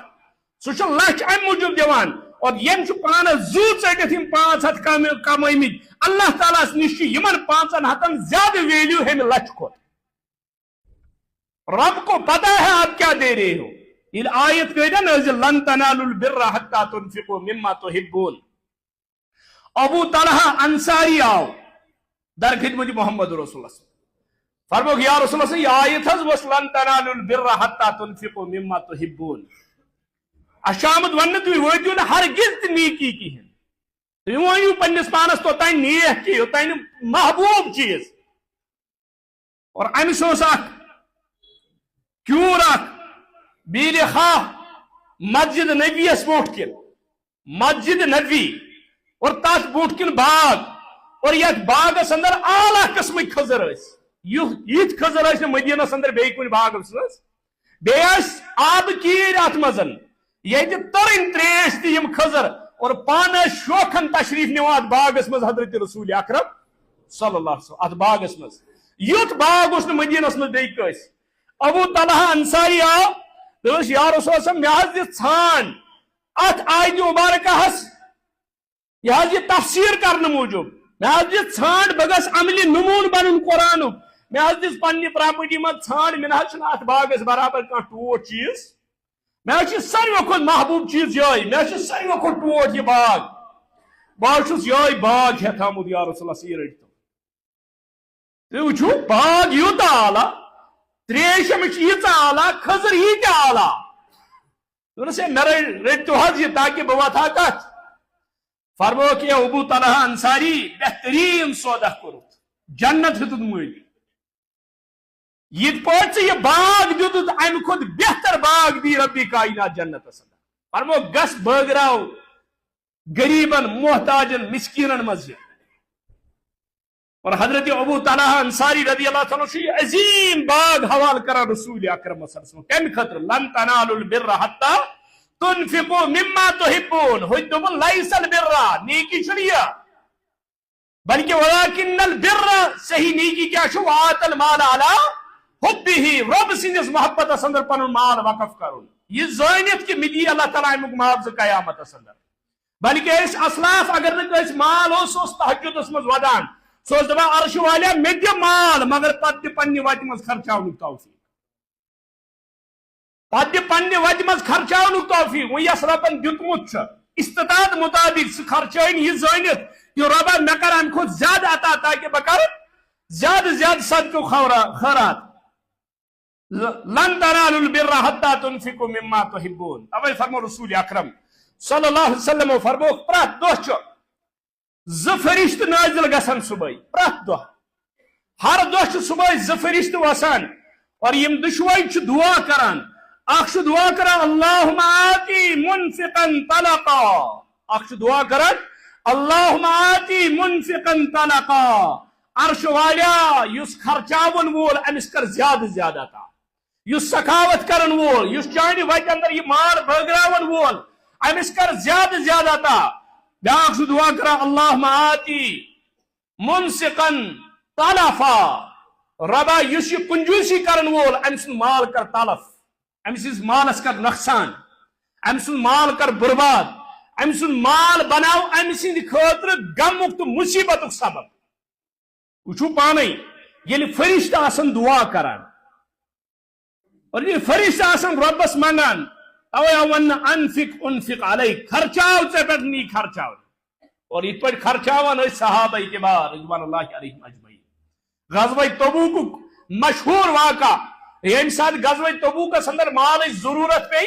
سُہ چھُ لچھ امہِ موٗجوٗب دِوان اور یم چھُ پانس زو ژٔٹِتھ یم 500 کمٲمٕتۍ اللہ تعالیٰ نش چھُ یمن 500 زیادٕ ویلیو ہمہِ لچھ کھۄتہٕ رب کو پتا ہے آپ کیا دے رہے ہو یہ آیت کہہ دیا نازل لن تنالوا البر حتى تنفقوا مما تحبون ابو طلحہ انصاری آو در خدمت محمد رسول اللہ فرموک یا رسول اللہ یہ آیت حض وس لن تنالوا البر حتى تنفقوا مما تحبون اشامت ون تھی وٲتِو نہٕ ہرگز تہِ نیکی کہین تُہۍ ؤنِو پننس پانس توتانۍ نیک کینٛہہ یوتانۍ محبوب چیز اور امس اوس اکھ کیور اکھ بیٖرِ خاہ مسجد نبی اس برونٛٹھ کِنۍ مسجد نبی اور تتھ برونٛٹھ کِنۍ باغ اور یتھ باغس اندر اعلیٰ قسمٕکۍ کھٔزٕر ٲسۍ یِتھ کھٔزٕر ٲسۍ نہٕ مدیٖنس اندر بیٚیہِ کُنہِ باغس منٛز بیٚیہِ ٲسۍ آبہٕ کیٖرۍ اتھ منٛز ییٚتہِ تٔرٕنۍ تریش تہِ یِم کھٔزٕر اور پانہٕ ٲسۍ شوقن تشریف نِوان اتھ باغس منٛز حضرت رسول اکرم صلی اللہ علیہ وسلم اتھ باغس منٛز یُتھ باغ اوس نہٕ مدیٖنس منٛز بیٚیہِ کٲنٛسہِ ابو طلحہ انصاری آو دوٚپُس یا رسول اللہ مےٚ حظ دِ ژھانڈ اتھ آیتہِ مبارکہس یہ حظ یہ تفسیر کرنے موجوب مےٚ حظ دِ ژھانڈ بہٕ گژھٕ عملہِ نموٗن بنُن قرآنُک میں دس پنہ پراپرٹی من ژھانڈ میں ات باغس برابر کھانا ٹوٹ چیز میں ساروی کھت محبوب چیز یہ میں ساروی کھت ٹوٹ یہ باغ بہت یہ باغ ہے تھامت یا رسول اللہ یہ رٹو تھی وچو باغ یوتہ اعلیٰ تریش یہ اعلیٰ کھزر یہ اعلیٰ مے رٹو حض یہ تاکہ بہ وتھا کت فرمو کہ ابو طلحہ انصاری بہترین سودہ کورت جنت ہتت مل یہ پہ یہ باغ دت امہ کھت بہتر باغ دی ربی کائنات جنت اندر فرمو گس بٲگراو غریبن محتاجن مسکینن مز اور حضرت ابو طلحہ انصاری رضی اللہ عنہ یہ عظیم باغ حوالہ کران رسول اکرم صلی اللہ علیہ وسلم کمہ خاطر لن تنالوا البر حتى تنفقوا مما تحبون ہوئی لیس البر نیکی چھنیا بلکہ ولكن البر صحیح نیکی کیا چھو آت المال علی حبہ رب سندس محبت اندر پن مال وقف کرن یہ زانت کہ مدی اللہ تعالیٰ امیک معاوضہ قیامت اندر بلکہ اس اسلاف اگر نہ مال اس تہجدس مز ودان سو دپان عرش والیا مے دِ مال مگر پتہ پنہ وتہ مز خرچاونک توفیق پتہ پنہ وتہ مز خرچاونک توفیق وہ یس ربن دیتمت استطاعت مطابق سہ خرچائن یہ زانت کہ ربا مے کر امہ کھت زیادہ عطا تاکہ بہ کر زیادہ زیادہ صدقہ خیرات لن تنالوا البر حتى تنفقوا مما تحبون اوے فرمو رسول اکرم صلی اللہ علیہ وسلم فرمو پرت دہ ز فرشت نازل گژھان صبح پرت دہ ہر دہ صبح ز فرشت وسان اور یم دشوئی دعا کران اخ دعا کران اللہم آتی منفقا طلقا اخ دعا کران اللہم آتی منفقا طلقا عرش والیا یس خرچاون وول امس کر زیادہ زیادہ تا یس سخاوت کرن وول یس چانہ وتہ اندر یہ مال بٲگراون وول امس کر زیادہ زیادہ تا بیاکھ دعا کرا اللہم آتی منسقا طلفا ربا یس یہ کنجوسی کرن وول امس مال کر طلف امس مالس کر نقصان امس مال کر برباد امس مال بناو امس خاطر غمک تو مصیبتک سبب وچھو پانے یل فرشتہ آسن دعا کران اور یہ فرشتہ آسن ربس منگان اوے ون انفق انفق علیک خرچاو ژے پہ نی خرچاو اور یہ پہ خرچاوان صحابہ کبار رضوان اللہ علیہم اجمعین غزوہ تبوک مشہور واقعہ یم سات غزوہ تبوکس اندر مال ضرورت پی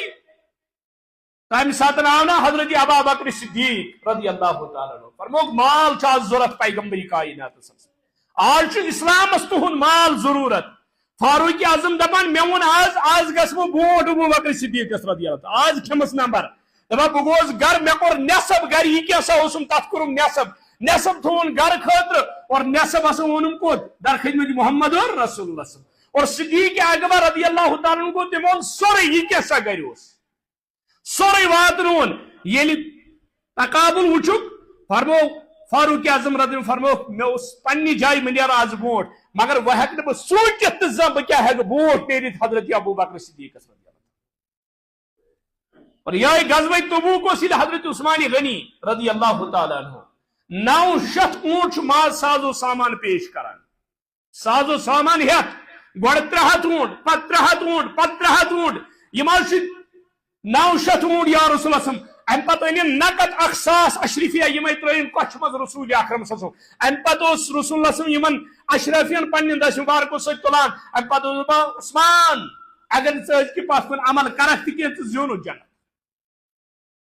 تمہ سات آو نا حضرت ابا بکر صدیق رضی اللہ تعالیٰ عنہ فرموک مال چھ ضرورت پیغمبر کائنات آج اسلامس تہن مال ضرورت فاروق اعظم دپان مے ون آز گھس بوٹ ابو بکر صدیق رضی اللہ آج کھمس نمبر دپان بہ گوس گر مے کور نصب گر یہ کیسا اوسم تت کورم نصب تھون گر خاطر اور نصب ہسا اونم کوت در خدمت محمد رسول اللہ اور صدیق اکبر رضی اللہ تعالیٰ عنہ کو تمون سورے یہ کیسا گر سورے واتنون یل تقابل وچک فرمو فاروق اعظم رضی اللہ فرمو مے اس پنی جائے میں نیرا آز بوٹ مگر وہ ہیک نہ سوچت تو زب کیا ہے بوٹ نیرت حضرت ابو بکر صدیق رضی اللہ اور یہ غزوہ تبوک کو سید حضرت عثمان غنی رضی اللہ تعالی عنہ 900 اونٹ ماز ساز و سامان پیش کران ساز و سامان ہیت گوڑ 300 اونٹ پت 300 اونٹ پت 300 اونٹ یہ مال 900 اونٹ یا رسول اللہ ام پتہ نقد اخساس اشرفیہ یمے ترین کچھ مز رسول اکرم صلی اللہ علیہ وسلم ام پتہ رسول اللہ یمن اشرفین پنن دس مبارک ست تلان ام پتہ عثمان اگر ژٕ کی پاس کن عمل کرکھ تہ کی زیون جنت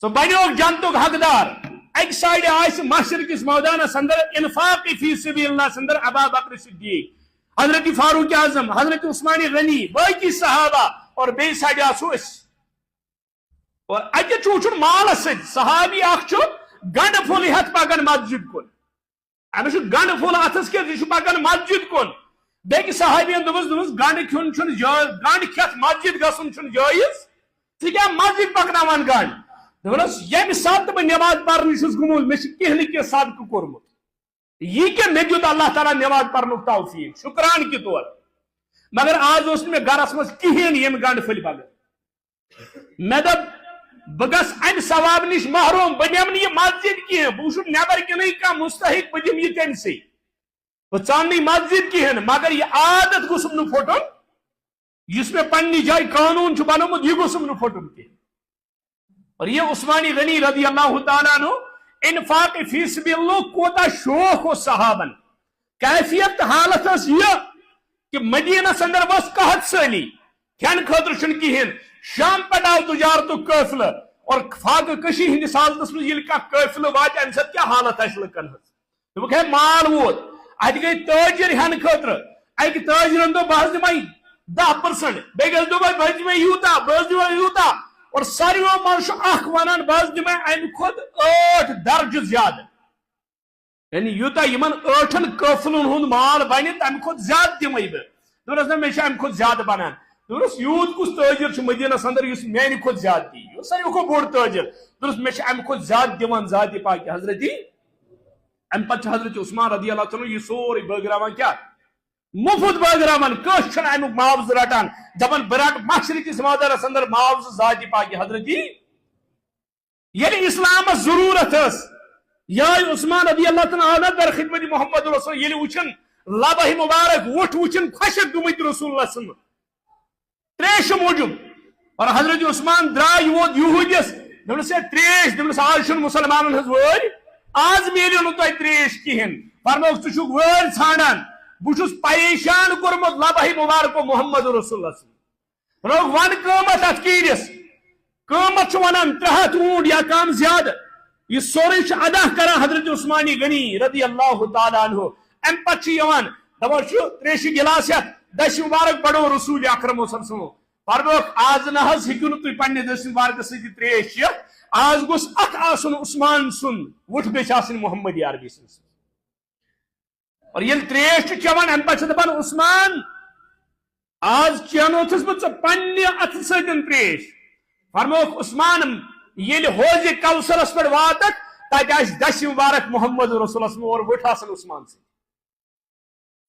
سو بنیو جنتک حقدار ایک سائڈ آس مشرقس میدانس اندر انفاق فی سبیل اللہ اندر ابا بکر صدیق حضرت فاروق اعظم حضرت عثمان غنی باقی صحابہ اور بے سائڈ آسو اس اور اتہ چوچن مال ست صحابی اخ گنڈ پھول ہتھ پکان مسجد کن امس گنڈ پھول اتھس کے پکان مسجد کن بیٚکہِ صحابین دوٚپُس گنڈ کھیون چھُنہٕ جٲیز گنڈ کھٮ۪تھ مسجد گژھُن چھُنہٕ جٲیز ژٕ کیٛاہ مسجد پکناوان گنڈ دوٚپنس ییٚمہِ ساتہٕ بہٕ نٮ۪ماز پرنہِ چھُس گوٚمُت مےٚ چھُ کینٛہہ نہٕ کینٛہہ صدقہٕ کوٚرمُت یہ کہ مےٚ دیُت اللہ تعالیٰ نٮ۪ماز پرنُک توفیٖق شُکران کے طور مگر آز اوس نہٕ مےٚ گرس منٛز کِہیٖنۍ ییٚمہِ گنڈٕ پھٔلۍ بغٲر مےٚ دوٚپ بہٕ گژھٕ امہِ ثواب نِش محروم بہٕ نِمہٕ نہٕ یہِ مسجد کینٛہہ بہٕ وٕچھُن نٮ۪بر کِنٕے کانٛہہ مستحق بہٕ دِمہٕ یہِ تٔمسٕے وہ ژاننی مسجد کہین مگر یہ عادت گوسم نہ پھٹن اس میں پننی جائے قانون چھ بنومت یہ گوسم نہ پھٹن کہین. اور یہ عثمانی غنی رضی اللہ تعالیٰ عنہ انفاق فی سبیل اللہ کوتا شوق ہو صحابن. کیفیت حالت اس یہ کہ مدینہ اندر بس قحط سالی کھین خاطر چھ کہین. شام پہ آو تجارت قافلہ اور فاقہ کشی ہندس حالتس مز یل کھانا قافلہ وات امہ سات کیا حالت آس لکن دوپک ہے مال ووت ات گئی تاجر ہین خاطر اکہ تاجرن دو بہت دمائی 10% بیٚیہِ گژھِ دوٚپُن بہٕ دِمے یوٗتاہ بہٕ حظ دِمے یوٗتاہ اور ساروِیو منٛز چھُ اکھ وَنان بہٕ حظ دِمے اَمہِ کھۄتہٕ 8 درجہٕ زیادٕ یعنی یوٗتاہ یِمن 8 قٲفلن ہُنٛد مال بنہِ تَمہِ کھۄتہٕ زیادٕ دِمے بہٕ دوٚپنس نہ مےٚ چھُ اَمہِ کھۄتہٕ زیادٕ بنان دوٚپنس یوٗت کُس تٲجر چھُ مدیٖنس اندر یُس میانہِ کھۄتہٕ زیادٕ دی یہِ اوس ساروی کھۄتہٕ بوٚڑ تٲجر دوٚپنس مےٚ چھُ اَمہِ کھۄتہٕ زیادٕ دِوان ذاتِ پاکہِ حضرتی امہِ پتہٕ چھُ حضرت عثمان رضی اللہ تعالیٰ یہِ سورُے بٲگراوان کیٛاہ مفت بٲگراوان کٲنٛسہِ چھُنہٕ امیُک معاوضہٕ رٹان دپان بہٕ رٹہٕ مشرقس مدارس اندر معاوضہٕ ذاتِ پاکہِ حضرتی ییٚلہِ اسلامس ضروٗرت ٲس یہے عثمان رضی اللہ تعالیٰ عنہ در خدمت محمد رسول ییٚلہِ وٕچھن لبہ مبارک وُٹھ وٕچھن خۄشک گٔمٕتۍ رسول اللہ سٕنٛز تریشہِ موٗجوٗب اور حضرت عثمان درٛاے ووت یہوٗدِس دوٚپنس ہے تریش دوٚپنس آز چھُنہٕ مُسلمانن ہٕنٛز وٲرۍ آز میلیو نہٕ تۄہہِ تریش کِہینۍ فرموکھ ژٕ چھُکھ وٲرۍ ژھانڈان بہٕ چھُس پریشان کوٚرمُت لبہ مبارکو محمد رسول اللہ فرموکھ ون قۭمتھ اتھ کیٖرِس قۭمتھ چھُ ونان 300 اوٗنٹ یا کم زیادٕ یہ سورُے چھُ ادا کران حضرت عثمانی غنی رضی اللہ تعالیٰ عنہ امہِ پتہٕ چھُ یِوان دپان چھُ تریشہِ گِلاس ہٮ۪تھ دٔسۍ مُبارک بڑو رسول اکرم صلی فرموکھ آز نہ حظ ہیٚکِو نہٕ تُہۍ پننہِ دٔسۍ مُبارکس سۭتۍ تریش چٮ۪تھ آز گوٚژھ اکھ آسُن عثمان سُنٛد وُٹھ گژھِ آسٕنۍ محمد عربی سٕنٛز اور ییٚلہِ تریش چھُ چٮ۪وان امہِ پتہٕ چھِ دپان عثمان آز چینوتھس بہٕ ژٕ پننہِ اتھٕ سۭتۍ تریش فرموکھ عثمان ییٚلہِ حوضِ کوثرس پٮ۪ٹھ واتکھ تتہِ آسہِ دٔسۍ مُبارک محمد رسول اللہ اور وُٹھ آسان عثمان سۭتۍ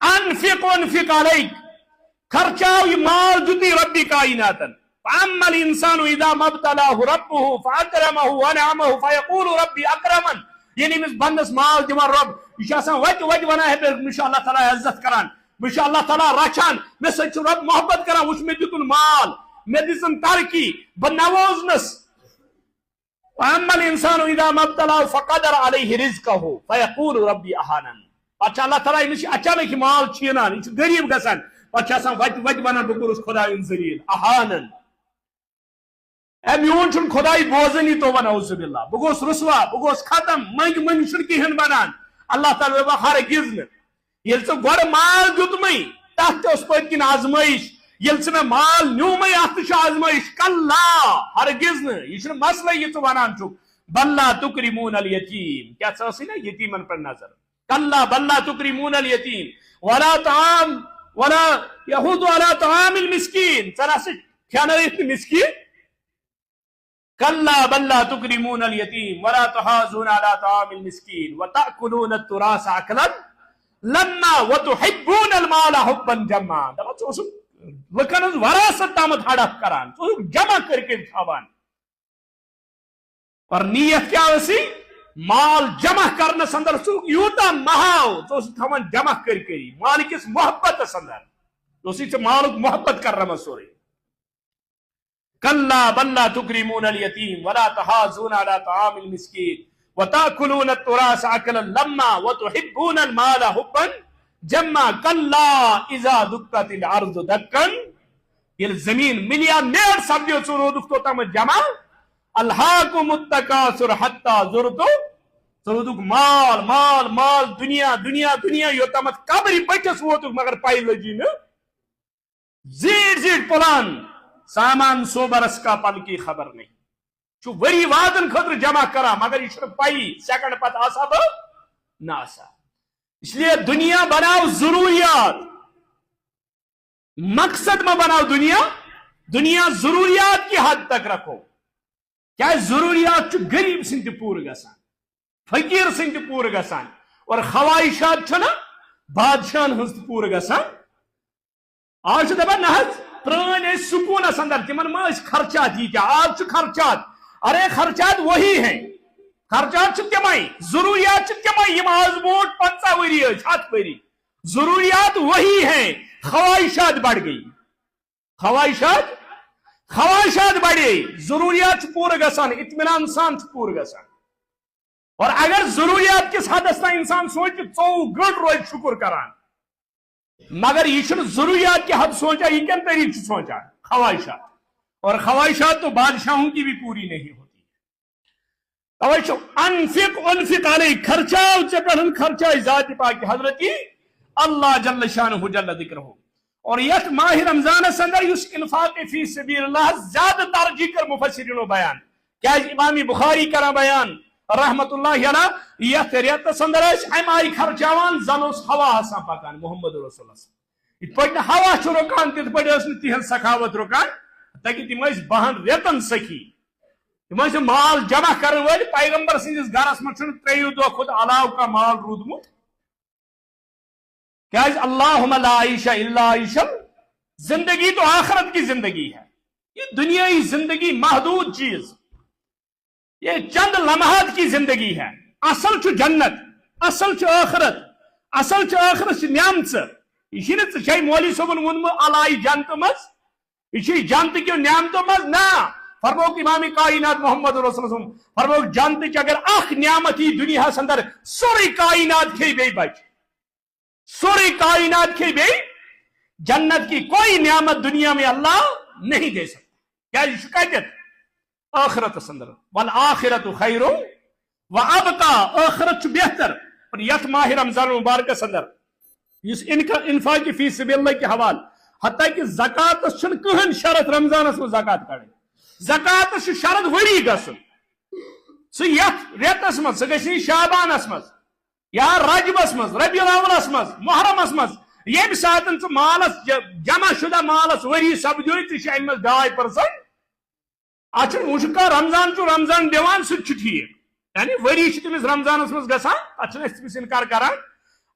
انفق وانفق علیک خرچاو یہ مال دِتُے ربِ کائناتن فاما الانسان اذا ما ابتلاه ربه فاکرمه وانعمه فیقول ربی اکرمن یعنی أمِس بندس مال دِوان رۄب یہِ چھُ آسان وتہِ وتہِ ونان ہے مےٚ چھُ اللہ تعالیٰ عزت کران مےٚ چھُ اللہ تعالیٰ رچھان مےٚ سۭتۍ چھُ رۄب محبت کران وٕچھ مےٚ دِتُن مال مےٚ دِژٕن ترقی بہٕ نوازنس فاما الانسان اذا ما ابتلاه فقدر عليه رزقه فیقول ربی اہانن پتہٕ چھُ اللہ تعالیٰ أمِس چھُ اچانک یہِ مال چھینان یہِ چھُ غریٖب گژھان پتہٕ چھُ آسان وتہِ وتہِ ونان بہٕ کوٚرُس خۄدایُن ذلیٖل اہانن اے میون چھُنہٕ خۄداے بوزٲنی تو ونعوذ باللہ بہٕ گوٚوُس رسوا بہٕ گوٚوُس ختم منٛگہِ منٛگہِ چھُنہٕ کِہینۍ بنان اللہ تعالیٰ دوٚپ ہرگز نہٕ ییٚلہِ ژےٚ گۄڈٕ مال دیُتمے تتھ تہِ اوس پٔتۍ کِنۍ آزمٲیش ییٚلہِ ژٕ مےٚ مال نیوٗمے اتھ تہِ چھُ آزمٲیش کلہ ہرگز نہٕ یہِ چھُنہٕ مسلہٕ یہِ ژٕ ونان چھُکھ بل لا تکرمون الیتیم کیٛاہ ژٕ ٲسٕے نا یتیٖمن پٮ۪ٹھ نظر کلہ بل لا تکرمون الیتیم ولا طعام ولا یحض علی طعام المسکین ژٕ نسا کھیانٲیِکھ نہٕ مسکیٖن كلا بل لا تكرمون اليتيم ولا تحاضون على طعام المسكين وتأكلون التراث أكلا لما وتحبون المال حبا جما لکن وراثت تامت ہڑپ کران جمع کر کے تھاوان اور نیت کیا اسی مال جمع کرنس اندر یوتا مہاو تو تھاوان جمع کری مالکس محبت اندر مالک محبت کر رہا سورے كلا بل لا تكرمون اليتيم ولا تحاضون على طعام المسكين وتأكلون التراث أكلا لما وتحبون المال حبا جما كلا إذا دكت الأرض دكا يل زمين مليونير سبديو ژورو دكتو تام جمع الهاكم التكاثر حتى زرتو مال مال مال دنیا دنیا دنیا يوتامت قبر بچس ووتو مگر پائی لجی نا زیٹ زیٹ پلان سامان سو برس کا پل کی خبر نہیں چھو وری وادن خطر جمع کرا مگر یہ پائی سیکنڈ پت آسا با نہ آسا اس لیے دنیا بناؤ ضروریات مقصد میں بناؤ دنیا ضروریات کی حد تک رکھو کیا ضروریات چھو غریب سنتی پور گسان فقیر سنتی پور گسان اور خواہشات چھو نا بادشاہن ہنست پور گسان آج دبا نحت پران سکون اندر تمن ما خرچات یہ آج خرچات ارے خرچات وہی ہیں خرچات تمے ضروریات تمے آز برو 50 وری 100 وری ضروریات وہی ہیں، خواہشات بڑھ گئی، خواہشات بڑھے، ضروریات پورے گسان، اطمینان سان پورے گسان. اور اگر ضروریات کس حدس تک انسان سوچ 24 گھنٹے روز شکر کران، مگر یہ ضروریات کے حد سوچا، یہ کن طریقے سوچا؟ خواہشات. اور خواہشات تو بادشاہوں کی بھی پوری نہیں ہوتی. انفق علیہ، خرچاؤ چپن خرچہ ذات پاک حضرت اللہ جل شانہ جل ذکرہ. اور یت ماہ رمضان اندر اس انفاق فی سبیل اللہ زیادہ ترجیح کر مفسرین بیان. کیا امام بخاری کرا بیان رحمت اللہ علیہ، یت ریتس اندر ام آئی خرچاوان زن اس ہوا آسان پکان محمد رسول اللہ. ات پہ ہوا رکان تت پہ تہذ سخاوت رکان تاکہ تم 12 ریتن سخی، تم مال جمع کرن ول. پیغمبر سندس گرس من 3 دہ کھت علاو کا مال رودمت. کیا اللہم لا عیش الا عیش، زندگی تو آخرت کی زندگی ہے. یہ دنیائی زندگی محدود چیز، یہ چند لمحات کی زندگی ہے. اصل چھ جنت، اصل چھ آخرت، اصل چھ آخرت نعمت. یہ چھ مولی صبن ونم علائی جنت مز، یہ جنت کی نعمتوں مز نا. فرموک امام کائنات محمد رسول اللہ فرموک جنت چ اگر اخ نعمت ہی دنیا اندر سوری کائنات کھی بے بچ، سوری کائنات کھی بے. جنت کی کوئی نعمت دنیا میں اللہ نہیں دے سکتا. کیا شکایت آخرت اندر والآخرت خیر وابقا، آخرت بہتر. اور یت ماہ رمضان مبارک اندر اس انفاق فی سبیل اللہ کے حوال حتیٰ کہ زکات کہن شرط رمضان میں زکات کڑے. زکات شرط وری گسن سہ یت ریتس مز، سہ گژھِ شعبانس مز یا رجبس مز، ربیع الاولس مز، محرمس مز. یم ساتن ژٕ مالس جمع شدہ مالس وری سپدیو ژٕ چھ امہ 2% اتھ مشکا رمضان رمضان دِوان سہ ٹھیک، یعنی وری تمس رمضانس مز گژھان، اتھ تمس انکار کران.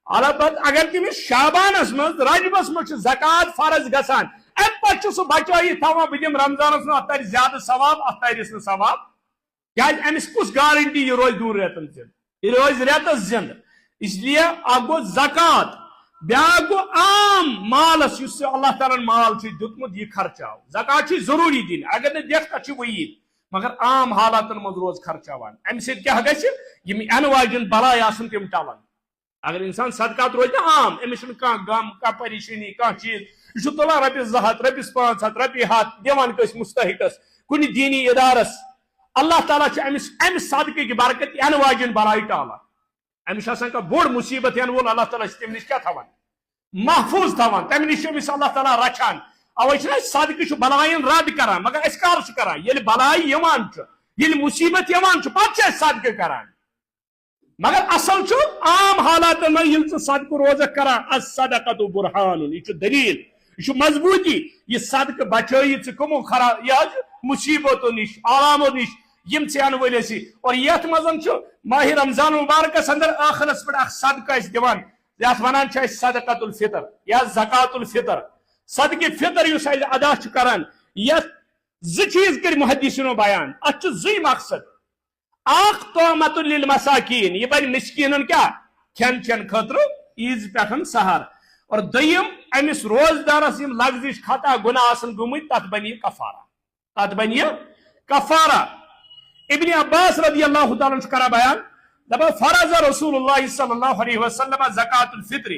البتہ اگر تمس شعبانس مز رجبس مز زکات فرض گژھان، ام پتہ سہ بچائیت تھوان بہ دم رمضانس مز، اتھ تر زیادہ ثواب، اتھ ترس نہ ثواب. کیاز امس کس گارنٹی یہ روز دور ریتن زند، یہ روز ریتس زند. اس لیے اکھ گو زکات، بیاکھ گو عام مالس یس اللہ تعالیٰ مال دیتمت یہ خرچاو. زکات ضروری دین، اگر نہ دکھ تک وعید، مگر عام حالاتن مز روز خرچاوان. ام سۭتۍ کیا گژھِ یم این واجن بلاے آسن تم ٹلان. اگر انسان صدقات روز نا عام، امس کھانا غم کھانا پریشانی کھانا چیز، یہ تلان رۄپیس 200 رۄپیس 500 رۄپیہِ 100 دِوان کٲنٛسہِ مستحقس کُنہِ دیٖنی ادارس. اللہ تعالیٰ امس امہِ صدقٕکۍ برکت این واجن بلاے ٹالان. امس کانٛہہ بوٚڑ مصیبت ین وول اللہ تعالیٰ تم نش کیا تھوان محفوظ تھوان، تمہ نش اللہ تعالیٰ رچھان. اوے صدقہ بلائن رد کران، مگر اس کر کران ییٚلہِ بلاے یوان ییٚلہِ مصیبت یوان پتہ صدقہ کران. مگر اصل عام حالات میں ییٚلہِ ژٕ صدقہ روزک کران، الصدقۃ برہان، یہ دلیل، یہ مضبوطی. یہ صدقہ بچائی ژٕ کمو خراب یہ مصیبتوں نش آراموں نش یم ژٕ ین ولسی. اور یتھ مزن ماہ رمضان مبارکس اندر آخرس پہ اخ صدقہ اس دِوان، یتھ ونان چھِ أسۍ صدقۃ الفطر یا زکات الفطر. صدقہ فطر یُس أسۍ ادا چھِ کران، یتھ زٕ چیٖز کٔرۍ محدثینو بیان. اتھ چھُ زٕے مقصد، اکھ طعمۃ للمساکین، یہ بنہِ مسکینن کیا کھٮ۪ن چٮ۪ن خٲطرٕ عیٖذ پٮ۪ٹھ سحر. اور دوٚیِم أمِس روزدارس یِم لغزش خطا گناہ آسن گٔمٕتۍ تتھ بنہِ یہِ کفارہ، تتھ بنہِ یہِ کفارہ. ابن عباس رضی اللہ تعالیٰ عنہ کرا بیان، دپان فرض رسول اللہ صلی اللہ علیہ وسلم زکاة الفطر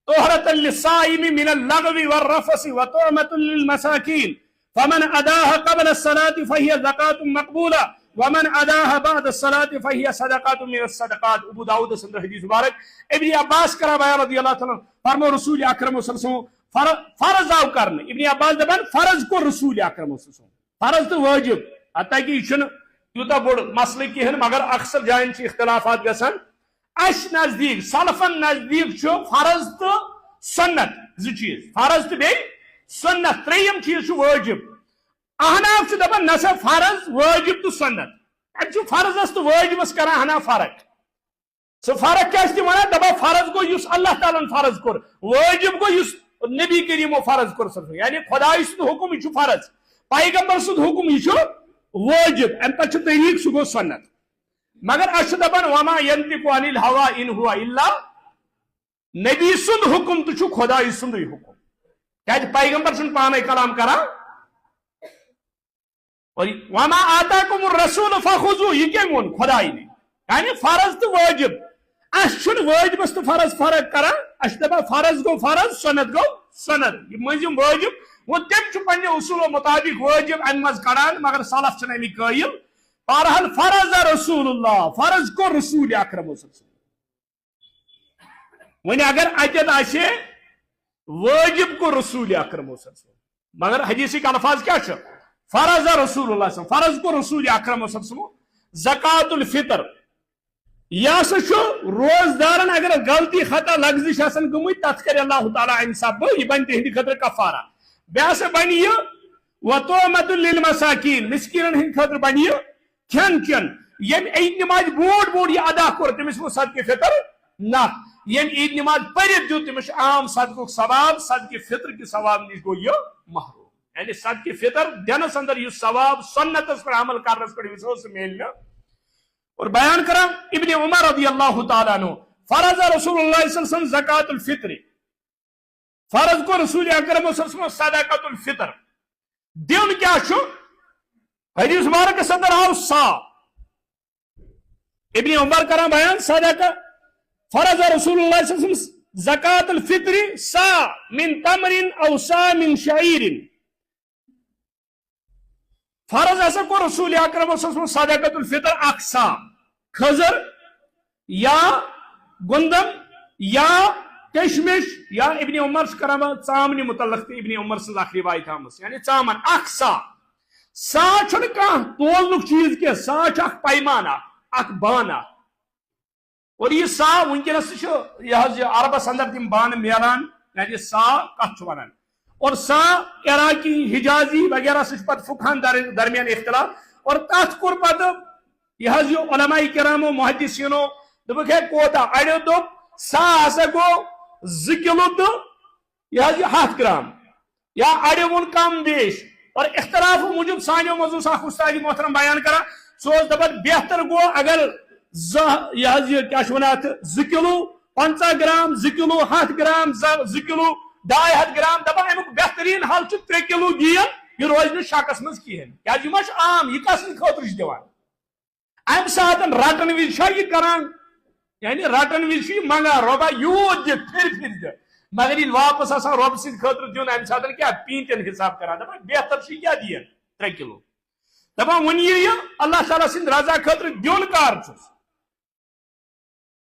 طہرۃ للصائم من اللغو والرفث وطعمۃ للمساکین فمن اداها قبل الصلاة فهي زکاة مقبولہ ومن اداها بعد الصلاة فهي صدقات من الصدقات. ابو داؤد سے حدیث مبارک. ابن عباس کرا بیان رضی اللہ تعالیٰ عنہ، فرمو رسول اکرم صلی اللہ علیہ وسلم فرض آو کرنے. ابن عباس دپان فرض کو رسول اکرم صلی اللہ علیہ وسلم، فرض تو واجب. حتیٰ کہ یہ تیوتہ بوڑ مسئلہ کہین، مگر اکثر جائن اختلافات گژھان. اس نزدیک سلفن نزدیک فرض تو سنت زٕ چیز، فرض تو بیٚیہِ سنت. ترٛیٚیِم چیز واجب. احناف دپان نسا فرض واجب تو سنت. اتھ فرضس تو واجبس کران احناف فرق. سہ فرق کیا ونان، دپان فرض گو یُس اللہ تعالیٰ فرض کور، واجب گو یُس نبی کریمو فرض کور. یعنی خداے سُنٛد حکم یہ فرض، پیغمبر سُنٛد حکم یہ واجب، ام پتہ طریق سہ گو سنت. مگر اس دپان وما ينطق عن الهوى ان هو الا نبی سند حکم تو خدای سند حکم کیا پیغمبر چھ پانے کلام کران اور وما آتاکم الرسول فخذوه یہ کیا وون خدای نے یعنی فرض تو واجب اس چھن واجبس تو فرض فرق کران اس دپا فرض گو فرض سنت گو سنت یہ مزم واجب وہ تم چھ پنہ اصول مطابق واجب ان مز کڑان مگر سلف چھن امی قائل بہرحال فرض رسول اللہ فرض کو رسول اکرم صلی اللہ علیہ وسلم ون اگر اتن آسے واجب کو رسول اکرم صلی اللہ علیہ وسلم مگر حدیث کے الفاظ کیا چھ فرض رسول اللہ صلی اللہ علیہ وسلم فرض کو رسول اکرم صلی اللہ علیہ وسلم زکات الفطر یہ سا روزدارن اگر غلطی خطا لغزش آسن گمت تت کر اللہ تعالیٰ انصاف یہ بن تہندِ خاطر کفارہ بیٚیہِ ہسا بن یہ وطعمۃ للمساکین مسکینن ہند خاطر بن یہ کھین چین یم عید نماز بوڑ یہ ادا کور تمس وہ صدقہ فطر نہ یم عید نماز پرت دیت تمس عام صدقہ ثواب صدقہ فطر کے ثواب نش گو یہ محروم یعنی صدقہ فطر دنس اندر یہ ثواب سنتس پر عمل کرنس پر وسوس ملنا اور بیان کرا ابن عمر رضی اللہ تعالیٰ عنہ فرض رسول اللہ صلی اللہ علیہ وسلم زکات الفطر فرض کو رسول اکرم صلی اللہ علیہ وسلم صدقۃ الفطر دیون کیا چھو حدیث مبارک کے اندر آو سا ابن عمر کرا بیان صدقہ فرض رسول اللہ صلی اللہ علیہ وسلم زکات الفطر سا من تمر او سا من شعیر فرض ایسا کو رسول اکرم صلی اللہ علیہ وسلم صدقۃ الفطر اقسا خضر یا گندم یا کشمش یا ابن عمر سے کرام ژامنہ متعلق ابن عمر سے اخ روایت آمس یعنی ژامن اقسا سا چھن کان تولنک چیز کے سا چھ اخ پیمانہ اخ بانہ اور یہ سا ونکس یہ عربس اندر تم بانہ میلان یعنی سا کت ونان اور سا عراقی حجازی وغیرہ سے پتہ فقہان درمیان اختلاف اور تات کور پتہ یہ علماء کرام و محدثینو دپک ہے کوتا اڑیو دپ سا ہسا گو 2 کلو تو یہ 7 گرام یا اڑیو ون کم بیش اور اختلاف موجود سانیو موضوع ساخ استاد محترم بیان کرا سوز دپت بہتر گو اگر یہ کیا ونات 2 کلو 50 گرام 2 کلو 7 گرام 2 کلو 250 گرام دپا امیک بہترین حل 3 کلو گیل یہ روز نہ شکس مز کہین کیا یہ عام یہ کس خاطر دیوان ام سات رٹن وز یہ کران یعنی رٹن وز منگا ربا یوت دے پھر دے مگر یہ واپس آسان رب سند خاطر دیون ام سات کیا پینتن حساب کران دپا بہتر کیا دین 3 کلو دپا ون یہ اللہ تعالیٰ سند رضا خاطر دیون کار چھس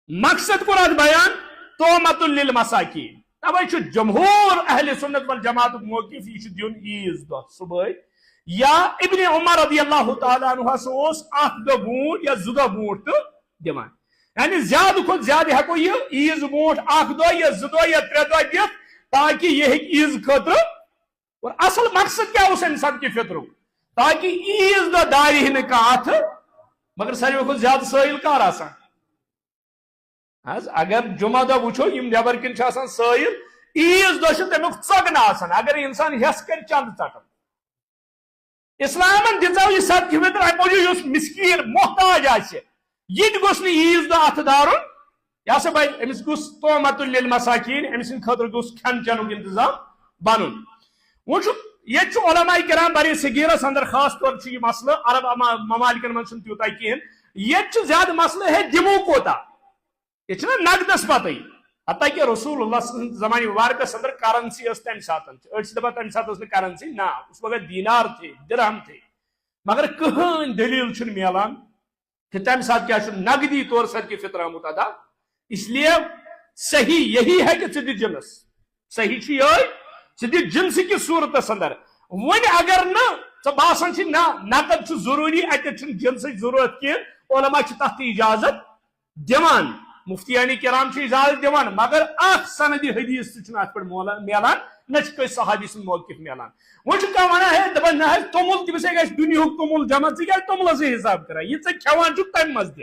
مقصد کو بیان تومت للمساکین توے جمہور اہل سنت والجماعت موقف یہ دیون عیز دہ صبح یا ابن عمر رضی اللہ تعالیٰ عنہ سوس 8 دہ بونٹ یا 2 دہ بونٹ تو دمان یعنی زیادہ کھت زیادہ ہکو یہ عیز بونٹ 8 دہ یا 2 دہ یا 3 دہ دت تاکہ یہ عیز خاطر اور اصل مقصد کیا اس انسان کی فطر تاکہ عیز دہ داری ہن کات مگر ساروی کھت زیادہ سائل کار آسان اگر جمعہ دہ وچھو یم نیبر کن آسان سائل عیز دہ تمیک ژگن آسان اگر انسان ہس کر چند ژٹن اسلامن دژو یہ صدقہ فطر ام موجود اس مسکین محتاج آسہ یہ گوس نہ عیز دہ اتھ دارن یہ سا بھائی امس گوس تومت للمساکین امس خاطر گوس کھن چنک انتظام بنن وچھ یہ علماء کرام بر صغیرس اندر خاص طور یہ مسئلہ عرب ممالکن من تیوتا کہین یہ زیادہ مسئلہ ہے دمو کوتا یہ نقدس پتہ حتیٰ کہ رسول اللہ زمانے مبارکس اندر کرنسی اس تمہ سات دپان تمہ سات کرنسی نا اس وقت دینار تھے درہم تھے مگر کہین دلیل چھ ملان کہ تمہ سات کیا نقدی طور صدقہ فطر آمت ادا اس لیے صحیح یہی ہے کہ ژٕ دِ جنس صحیح یہ ژٕ دِ جنس کی صورت اندر ون اگر نا ژٕ باسان چھ نا نقد چھ ضروری اتن جنس ضرورت کی علماء چھ تحت اجازت دان مفتیانی کرام چھ اجازت دان مگر اخ سندی حدیث ات پہ ملان نہ صحابی سن موقف ملان وہ ونان ہے دپان نہ تومل تمس گھر دنیا تومل جمع ژٕ توملس حساب کران یہ کھوان تمہ مز دِ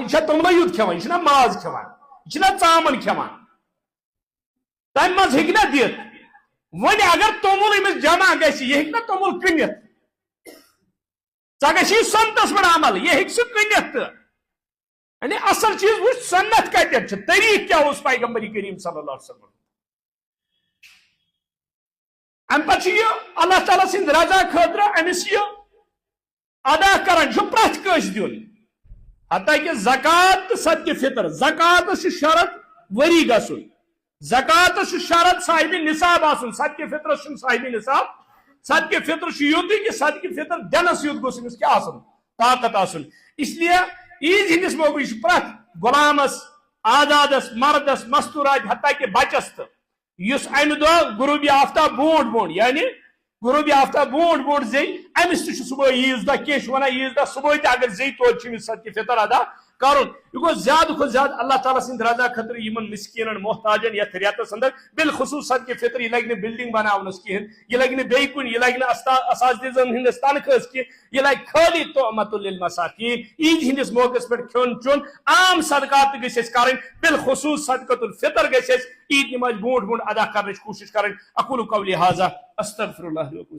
یہ تومل یوت کھوان یہ ماز کھوان یہ ژامن کھوان تمہ مز ہیٚکہِ نا دِتھ ون اگر تومل امس جمع گژھِ یہ ہیٚکہِ نا تومل کٕنِتھ ژٕ گژھی سنتس پہ عمل یہ ہیٚکہِ سُہ کٕنِتھ تہ یعنی اصل چیز وہ سنت کتن طریق کیا اس پیغمبر کریم صلی اللہ علیہ وسلم ام پہ اللہ تعالیٰ سند رضا خاطر امس یہ ادا کران پریت کس دن حتیٰ کہ زکات تو صدقہ فطر زکات شرط وری گھن زکات شرط صاحب نصاب آسن صدقہ فطر صاحب نصاب صدقہ فطر یوت کہ صدقہ فطر دنس یوت گوس امس کیا طاقت آسن اس لیے عید ہندس موقع پریت غلامس آزادس مردس مستورات حتیٰ کہ بچس تو اس امہ دہ غروبی آفتاب برونٹ برونٹ یعنی غروبی آفتاب برونٹ برونٹ زی امس تہ صبح عیز دہ کی ونان عیز دہ صبح تہ اگر زی توتہ امس صدقہ فطر ادا کرن یہ گو زیادہ کھت زیادہ اللہ تعالیٰ سند رضا خاطر یمن مسکینن محتاجن یتھ ریتس اندر بالخصوص صدقہ فطر یہ لگہ بلڈنگ بناونس کہین یہ لگہ بیٚیہِ کُنہِ یہ لگہ اساتذن ہندس تنخواہس کی یہ لگہ خالی طعمۃ للمساکین عید ہندس موقع پہ کھیون چون عام صدقات تہ گژھِ کریں بالخصوص صدقۃ الفطر گژھِ عید نماز برونٹ برونٹ ادا کرنٕچ کوشش کریں اقول قولی ھذا استغفر اللہ لکم